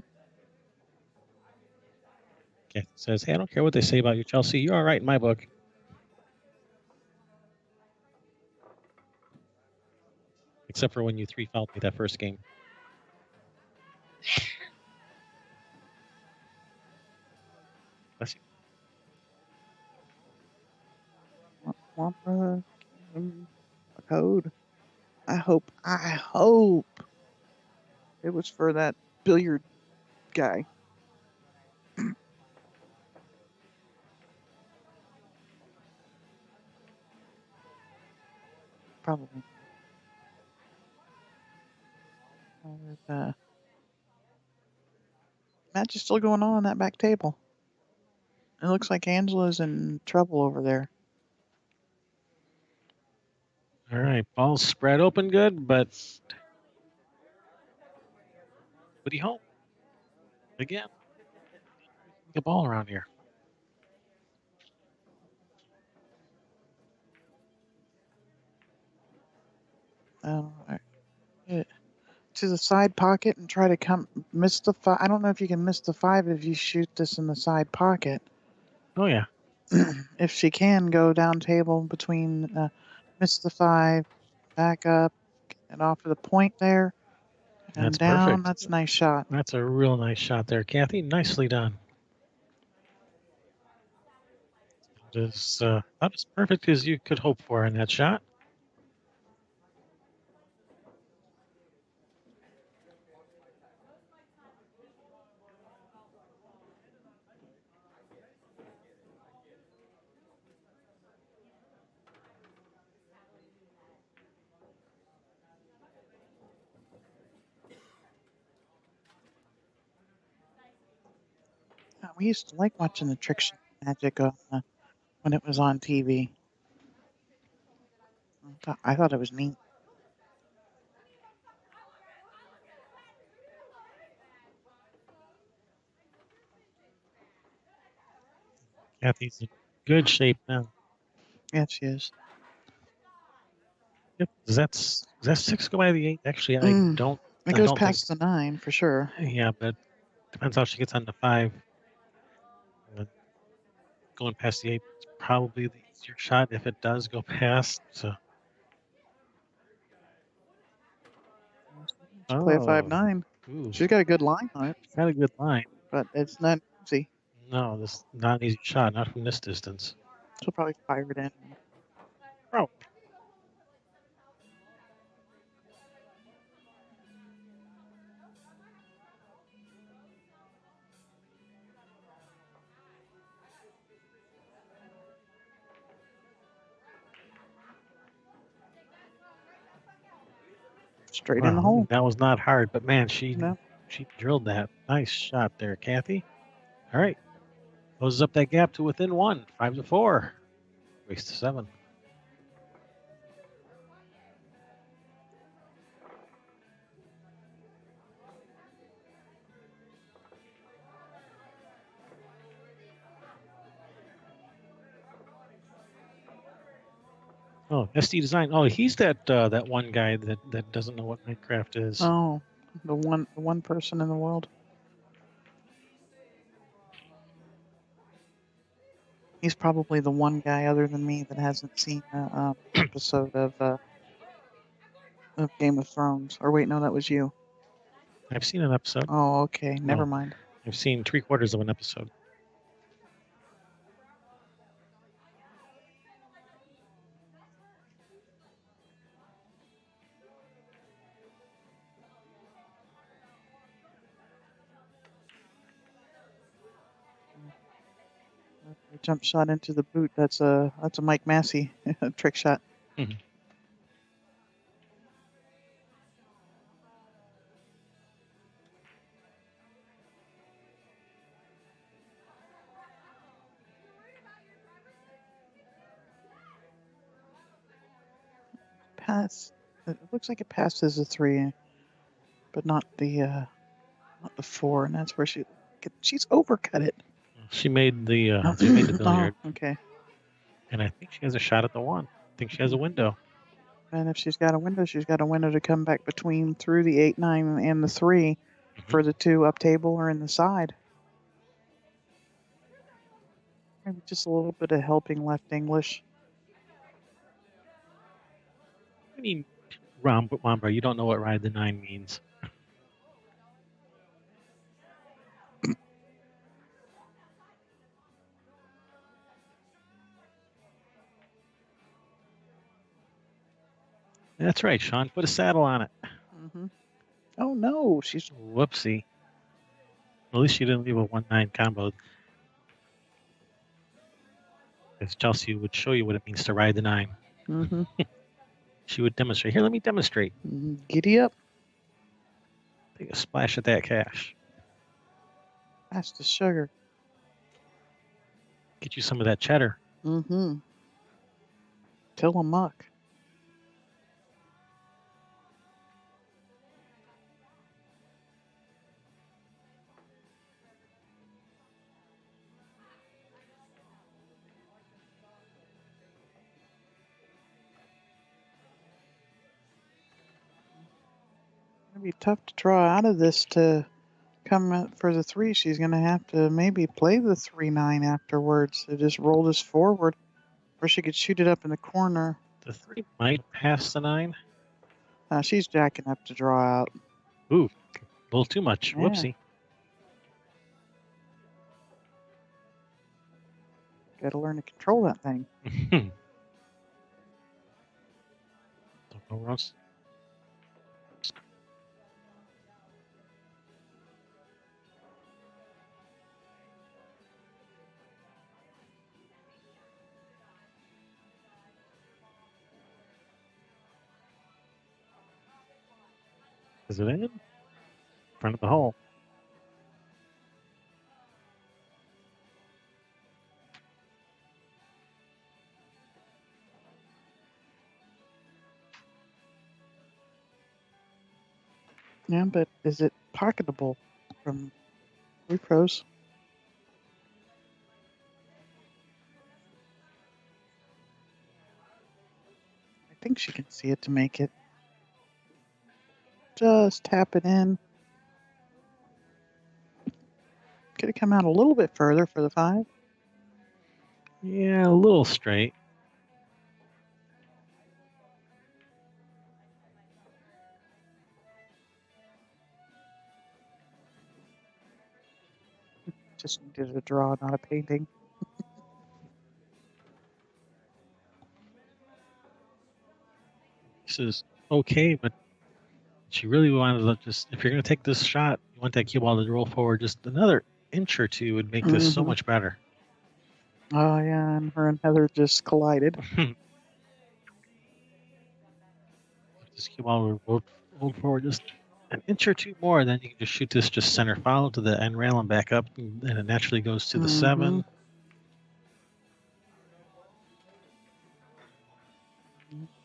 Kathy says, hey, I don't care what they say about you, Chelsea. You're all right in my book. Except for when you 3-fouled me that first game. Bless you. A code. I hope it was for that billiard guy. Probably. Match is still going on that back table. It looks like Angela's in trouble over there. All right. Ball's spread open good, but Woody home. Again. The ball around here. To the side pocket and try to miss the 5. I don't know if you can miss the 5 if you shoot this in the side pocket. Oh, yeah. If she can go down table between miss the 5, back up, and off of the point there, and That's down. perfect. That's a nice shot. That's a real nice shot there, Kathy. Nicely done. That was perfect as you could hope for in that shot. We used to like watching the Trick Shot Magic when it was on TV. I thought it was neat. Kathy's in good shape now. Yeah, she is. Yep. Does that 6 go by the 8? Actually, I don't. It I goes don't past the 9 for sure. Yeah, but depends how she gets on the 5. Going past the 8 is probably the easier shot if it does go past. So. Play a 5-9. Ooh, She's got a good line on it. got a good line. But it's not easy. No, this is not an easy shot, not from this distance. She'll probably fire it in. Oh. Straight in the hole. That was not hard, but man, she drilled that. Nice shot there, Kathy. All right. Closes up that gap to within 1, 5-4. Race to 7. Oh, SD Design. Oh, he's that that one guy that doesn't know what Minecraft is. Oh, the one person in the world. He's probably the one guy other than me that hasn't seen an episode of Game of Thrones. Or wait, no, that was you. I've seen an episode. Oh, okay. Never No. mind. I've seen 3/4 of an episode. A jump shot into the boot. That's a Mike Massey trick shot. Mhm. Pass. It looks like it passes a 3, but not the 4, and that's where she's overcut it. She made the she made the billiard, Oh, okay. and I think she has a shot at the 1. I think she has a window. And if she's got a window, she's got a window to come back between through the 8, 9, and the 3 for the 2 up table or in the side. Maybe just a little bit of helping left English. I mean, Wamba, you don't know what ride the 9 means. That's right, Sean. Put a saddle on it. Mm-hmm. Oh no, she's Whoopsie. At least she didn't leave a 1-9 combo. Because Chelsea would show you what it means to ride the 9. Mm-hmm. She would demonstrate. Here, let me demonstrate. Giddy up. Take a splash at that cash. That's the sugar. Get you some of that cheddar. Mm-hmm. Tillamook. It'll be tough to draw out of this to come out for the 3. She's going to have to maybe play the 3-9 afterwards to just roll this forward, or she could shoot it up in the corner. The 3 might pass the 9. She's jacking up to draw out. Ooh, a little too much. Yeah. Whoopsie. Got to learn to control that thing. Don't know where else. Is it in? Front of the hole. Yeah, but is it pocketable from repros? I think she can see it to make it. Just tap it in. Could have come out a little bit further for the 5. Yeah, a little straight. Just needed a draw, not a painting. This is okay, but she really wanted to just, if you're going to take this shot, you want that cue ball to roll forward just another inch or 2 would make this so Mhm. much better. Oh, yeah, and her and Heather just collided. If this cue ball would roll forward just an inch or 2 more, then you can just shoot this just center follow to the end rail and back up, and it naturally goes to the 7.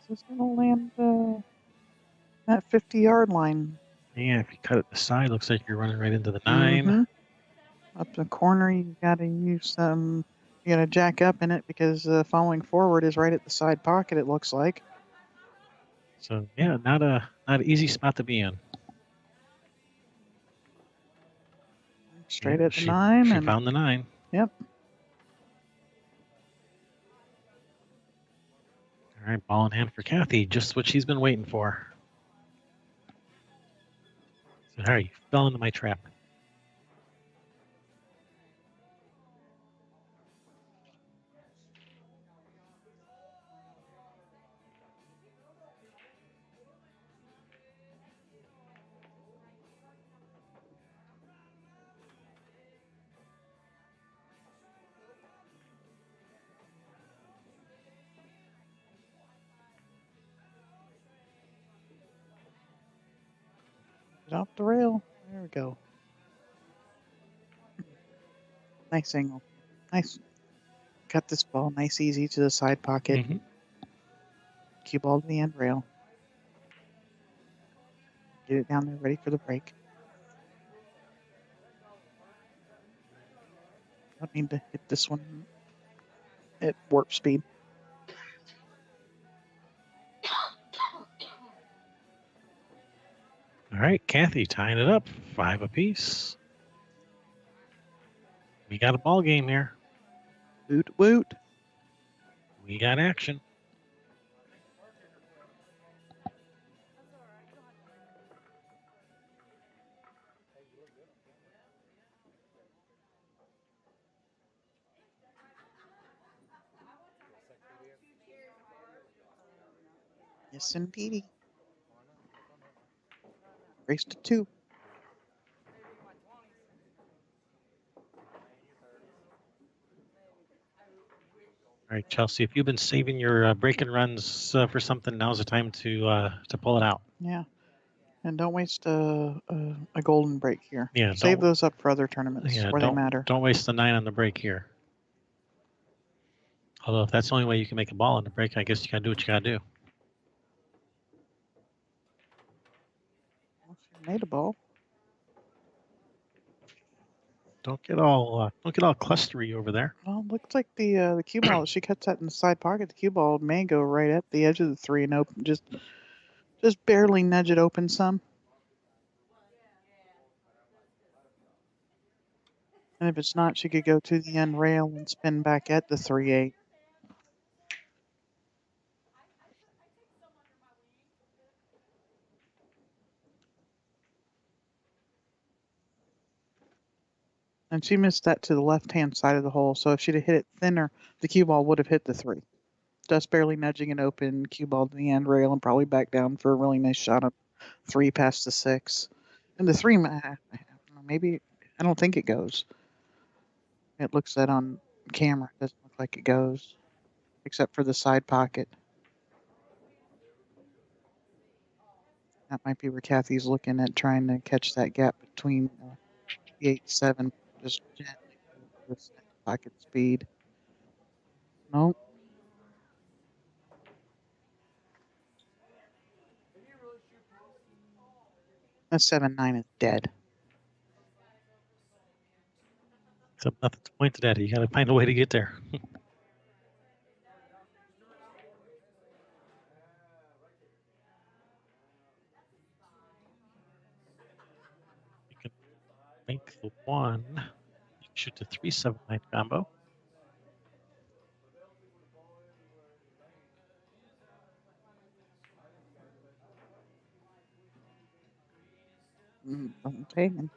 This is going to land that 50-yard line. Yeah, if you cut it aside, looks like you're running right into the 9. Up the corner, you got to use some You got to jack up in it because following forward is right at the side pocket, it looks like. So yeah, not an easy spot to be in. Straight Yeah, at the 9. She And found the 9. yep. All right, ball in hand for Kathy. Just what she's been waiting for. So, all right, you fell into my trap. Get off the rail. There we go. Nice angle. Nice. Got this ball nice, easy to the side pocket. Mm-hmm. Cue ball to the end rail. Get it down there ready for the break. Don't need to hit this one at warp speed. All right, Kathy tying it up, 5 apiece. We got a ball game here. Woot woot. We got action. Yes, indeedy. Race to 2. All right, Chelsea, if you've been saving your break-in runs for something, now's the time to pull it out. Yeah. And don't waste a golden break here. Yeah, Save those up for other tournaments where they matter. Don't waste the 9 on the break here. Although if that's the only way you can make a ball on the break, I guess you gotta do what you gotta do. Well, she made a ball. Don't get all clustery over there. Well, looks like the cue ball that she cuts that in the side pocket. The cue ball may go right at the edge of the 3 and open, just barely nudge it open some. And if it's not, she could go to the end rail and spin back at the 3-8. And she missed that to the left-hand side of the hole. So if she'd have hit it thinner, the cue ball would have hit the 3. Just barely nudging it open, cue ball to the end rail, and probably back down for a really nice shot of 3 past the 6. And the 3, maybe, I don't think it goes. It looks that on camera. It doesn't look like it goes, except for the side pocket. That might be where Kathy's looking at trying to catch that gap between the 8-7, just gently with side pocket speed. Nope. That 7-9 is dead. Except nothing's pointed at it. You gotta find a way to get there. You can make the 1. You can shoot the 3-7-9 combo. Okay. What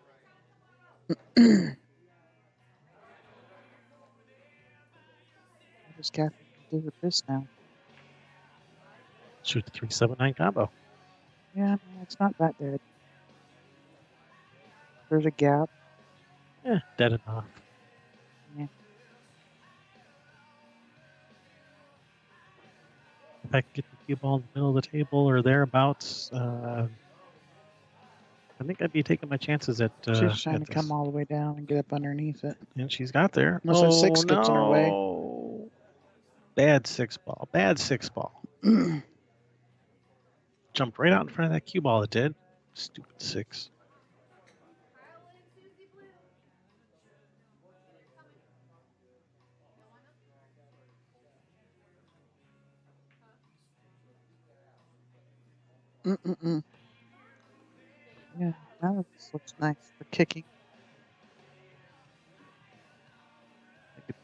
does Kathy do with this now? Shoot the 3-7-9 combo. Yeah, no, it's not that dead. There's a gap. Yeah, dead enough. Yeah. If I could get the cue ball in the middle of the table or thereabouts, I think I'd be taking my chances at. She's trying at to come this. all the way down and get up underneath it. And she's got there. Unless that 6 no. gets in her way. Bad 6 ball. Bad 6 ball. Jumped right out in front of that cue ball. It did. Stupid 6. Mm-mm-mm. Yeah, now this looks nice for kicking. I could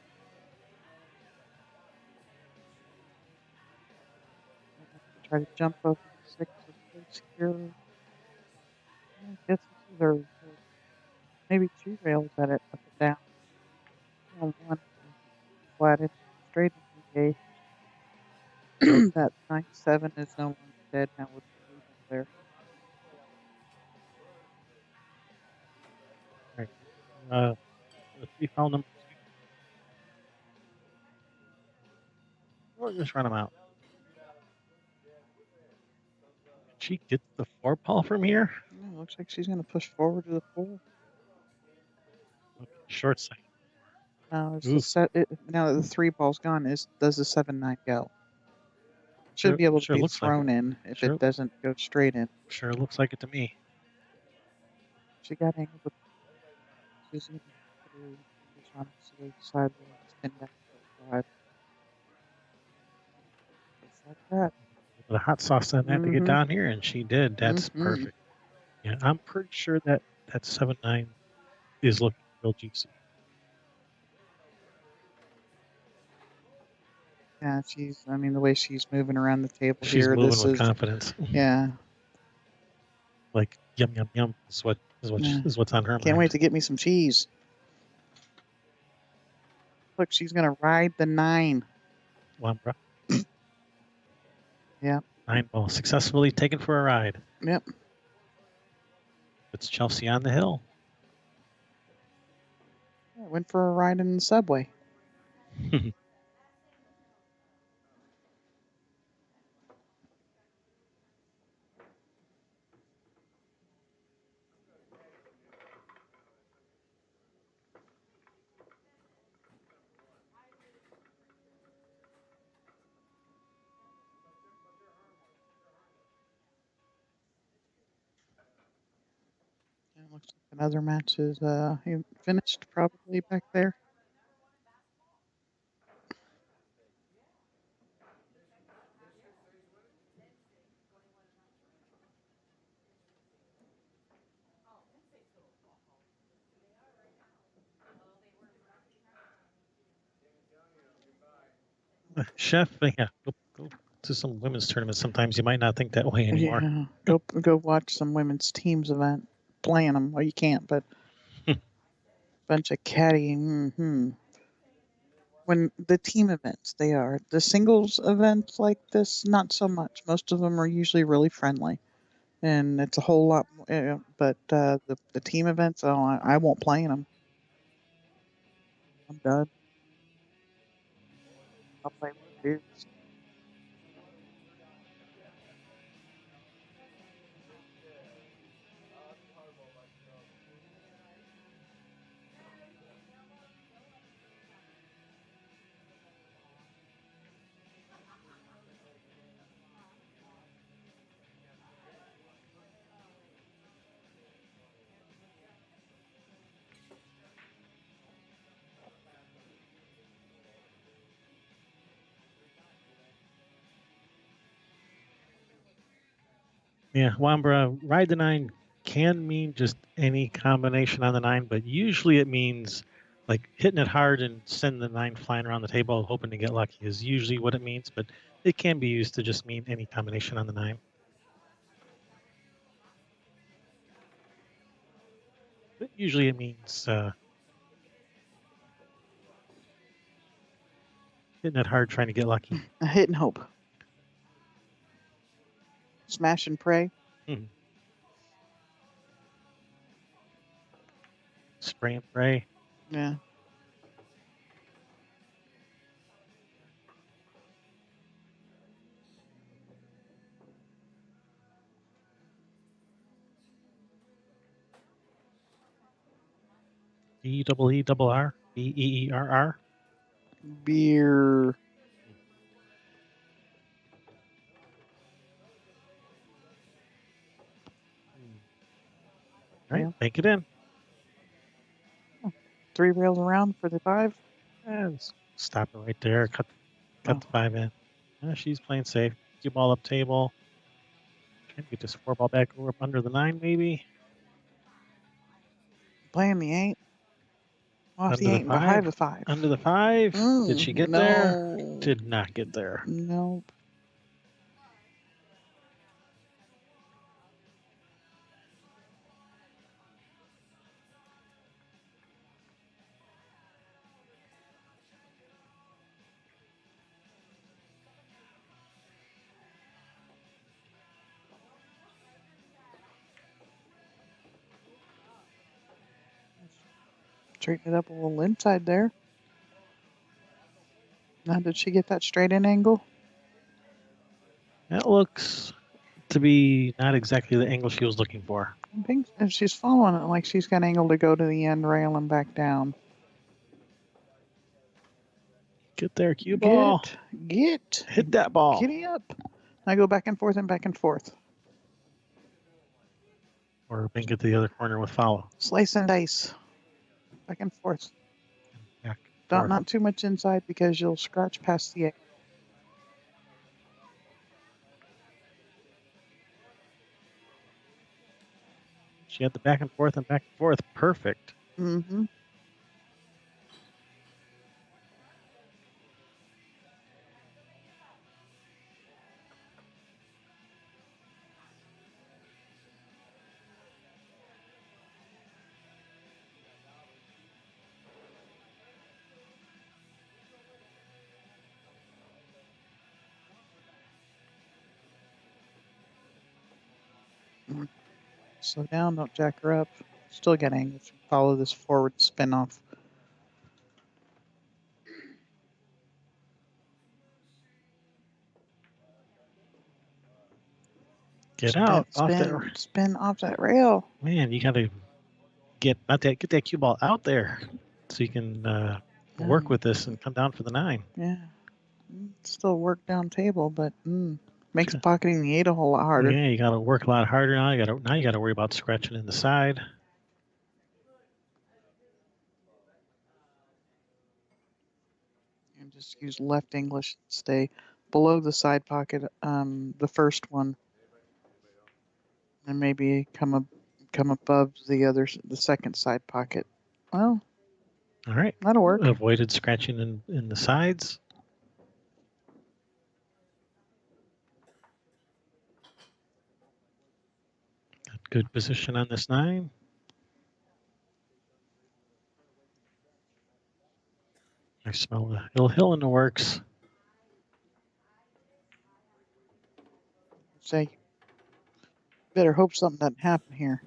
try to jump over the 6 of spades here. Yeah, I guess this is her maybe 2 rails at it up and down. On one flat and straight in the that 9-7 is no longer dead now with the blue there. All right. The three foul number 2. Or just run them out. She gets the 4 ball from here. Yeah, looks like she's going to push forward to the 4. Okay, short side. Now, Ooh. now that the 3 ball's gone, does the 7-9 go? Should be able to be looks like thrown in if Sure. it doesn't go straight in. Sure looks like it to me. She got angled with she's going to put her fingers on the sidewalk, spin back to 5. Just like that. The hot sauce on that to get down here, and she did. That's perfect. Yeah, I'm pretty sure that 7-9 is looking real juicy. Yeah, I mean, the way she's moving around the table She's here, moving with confidence. Yeah. Like yum yum yum is what's on her mind. Can't wait to get me some cheese. Look, she's gonna ride the 9. Wambra. Yeah. 9 ball successfully taken for a ride. Yep. It's Chelsea on the hill. Yeah, went for a ride in the subway. It looks like another match is finished probably back there. Chef, yeah, go to some women's tournaments. Sometimes you might not think that way anymore. Yeah, go watch some women's teams event, playing them. Well, you can't, but bunch of caddying. When the team events, they are the singles events like this, not so much. Most of them are usually really friendly, and it's a whole lot. But the team events, I won't play in them. I'm done. I'll play with the dudes. Yeah, Wambra, ride the 9 can mean just any combination on the 9, but usually it means like hitting it hard and sending the 9 flying around the table, hoping to get lucky is usually what it means, but it can be used to just mean any combination on the 9. But usually it means hitting it hard, trying to get lucky. A hit and hope. Smash and pray. Spray and pray. Yeah. Beerr. Beerr. Beer. All right, make it in. 3 rails around for the 5. And stop it right there. Cut the 5 in. She's playing safe. Cue ball up table. Can get this 4-ball back over up under the 9, maybe. Playing the 8. Off Under the the 8 and behind 5. the 5. Under the 5. Did she get there? No. Did not get there. Nope. Straighten it up a little inside there. Now, did she get that straight in angle? That looks to be not exactly the angle she was looking for. I think if she's following it like she's got angle to go to the end rail and back down. Get there, cue ball. Get. Hit that ball. Giddy up. Now go back and forth and back and forth. Or bink it to the other corner with follow. Slice and dice. Back and forth. Back, Not too much inside because you'll scratch past the egg. She had the back and forth and back and forth. Perfect. Mm-hmm. Slow down, don't jack her up. Still got angle. Follow this forward spin off. Get out. Spin off that rail. Man, you gotta get that cue ball out there so you can work with this and come down for the 9. Yeah. Still work down table, but makes pocketing the 8 a whole lot harder. Yeah, you gotta work a lot harder now. You gotta worry about scratching in the side. And just use left English. Stay below the side pocket, the first one, and maybe come above the second side pocket. Well, all right, that'll work. Avoided scratching in the sides. Good position on this 9. I smell a little hill in the works. Say, better hope something doesn't happen here,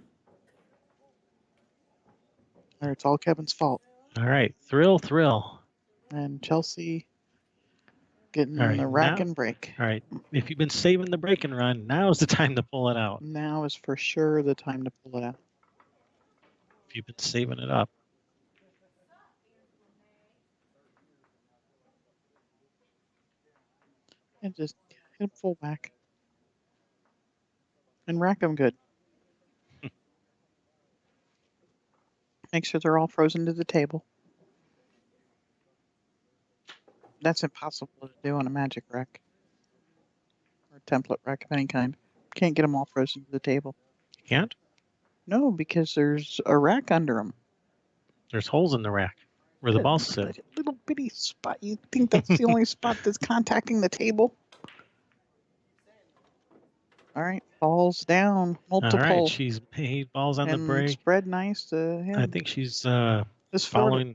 or it's all Kevin's fault. All right, thrill. And Chelsea getting the rack and break. All right, if you've been saving the break and run, now's the time to pull it out. Now is for sure the time to pull it out. If you've been saving it up. And just hit him full back. And rack them good. Make sure they're all frozen to the table. That's impossible to do on a magic rack. Or a template rack of any kind. Can't get them all frozen to the table. You can't? No, because there's a rack under them. There's holes in the rack where the balls sit. Little bitty spot. You think that's the only spot that's contacting the table? All right, balls down, multiple. All right, she's made balls on the break. Spread nice to him. I think she's following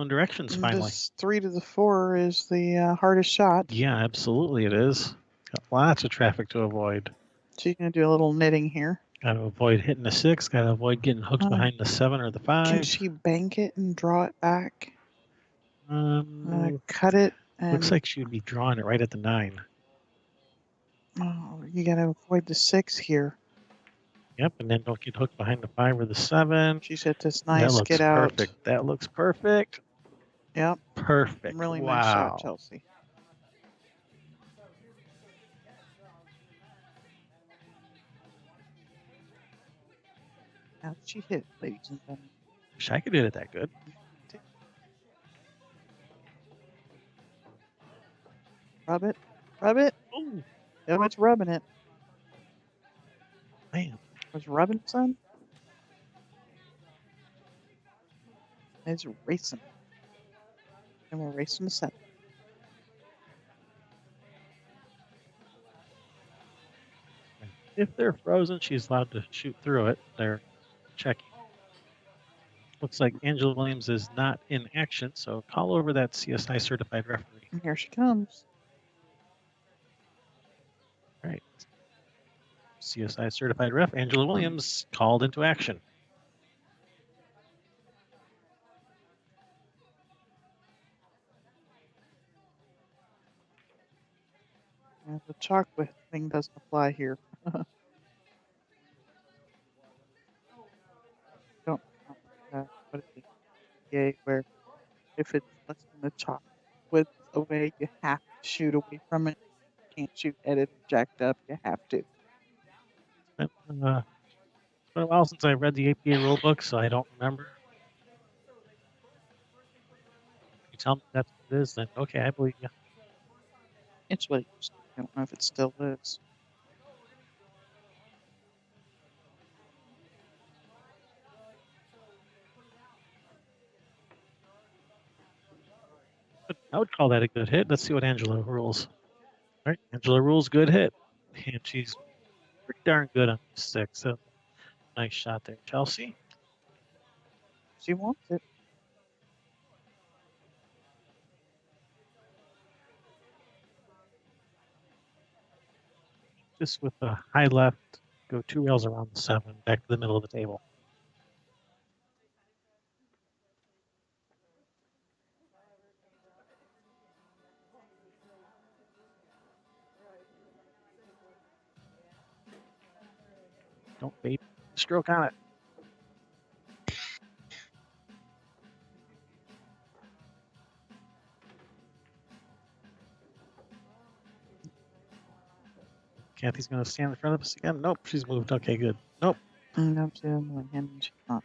directions finally. This 3 to the 4 is the hardest shot. Yeah, absolutely it is. Got lots of traffic to avoid. She's gonna do a little knitting here. Got to avoid hitting the 6. Got to avoid getting hooked behind the 7 or the 5. Can she bank it and draw it back? Cut it. And looks like she would be drawing it right at the 9. Oh, you got to avoid the 6 here. Yep, and then don't get hooked behind the 5 or the 7. She's hit this nice get out. Perfect. That looks perfect. Yep. Perfect. Really wow. Nice shot, Chelsea. How did she hit, ladies and gentlemen? Wish I could hit it that good. Rub it. Rub it. Ooh. Yep, it's rubbing it. Man, Was Robinson? Is racing. And we're racing to 7. if they're frozen, she's allowed to shoot through it. They're checking. Looks like Angela Williams is not in action, so call over that CSI certified referee. And here she comes. All right. CSI certified ref Angela Williams called into action. Yeah, the chocolate thing doesn't apply here. Don't what is it? Yay, where if it's less than the chalk width away, you have to shoot away from it. You can't shoot at it jacked up. You have to. It's been a while since I read the APA rulebook, so I don't remember. If you tell me that's what it is, then okay, I believe you. It's what it used to be. I don't know if it still is. But I would call that a good hit. Let's see what Angela rules. All right, Angela rules good hit. And she's pretty darn good on 6. So nice shot there, Chelsea. She wants it. Just with the high left, go 2 rails around the 7, back to the middle of the table. Don't bait stroke on it. Kathy's going to stand in front of us again. Nope, she's moved. Okay, good. Nope. No, she's on hand. She's not.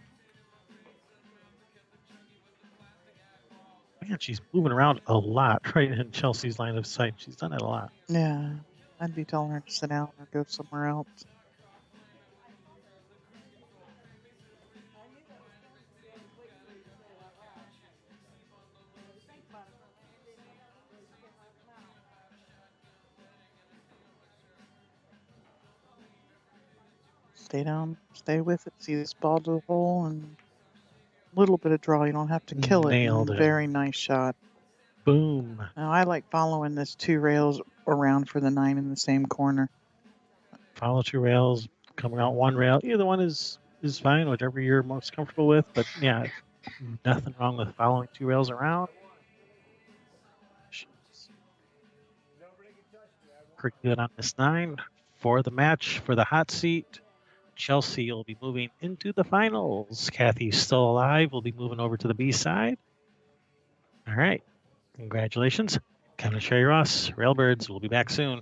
Man, she's moving around a lot right in Chelsea's line of sight. She's done it a lot. Yeah, I'd be telling her to sit down or go somewhere else. Stay down, stay with it, see this ball to the hole, and a little bit of draw. You don't have to kill it. Nailed it. Very nice shot. Boom. Now, I like following this 2 rails around for the 9 in the same corner. Follow 2 rails, coming out 1 rail. Either one is fine, whatever you're most comfortable with. But yeah, nothing wrong with following 2 rails around. She's pretty good on this 9 for the match for the hot seat. Chelsea will be moving into the finals. Kathy's still alive. We'll be moving over to the B side. All right. Congratulations. Kevin Sherry Ross, Railbirds. We'll be back soon.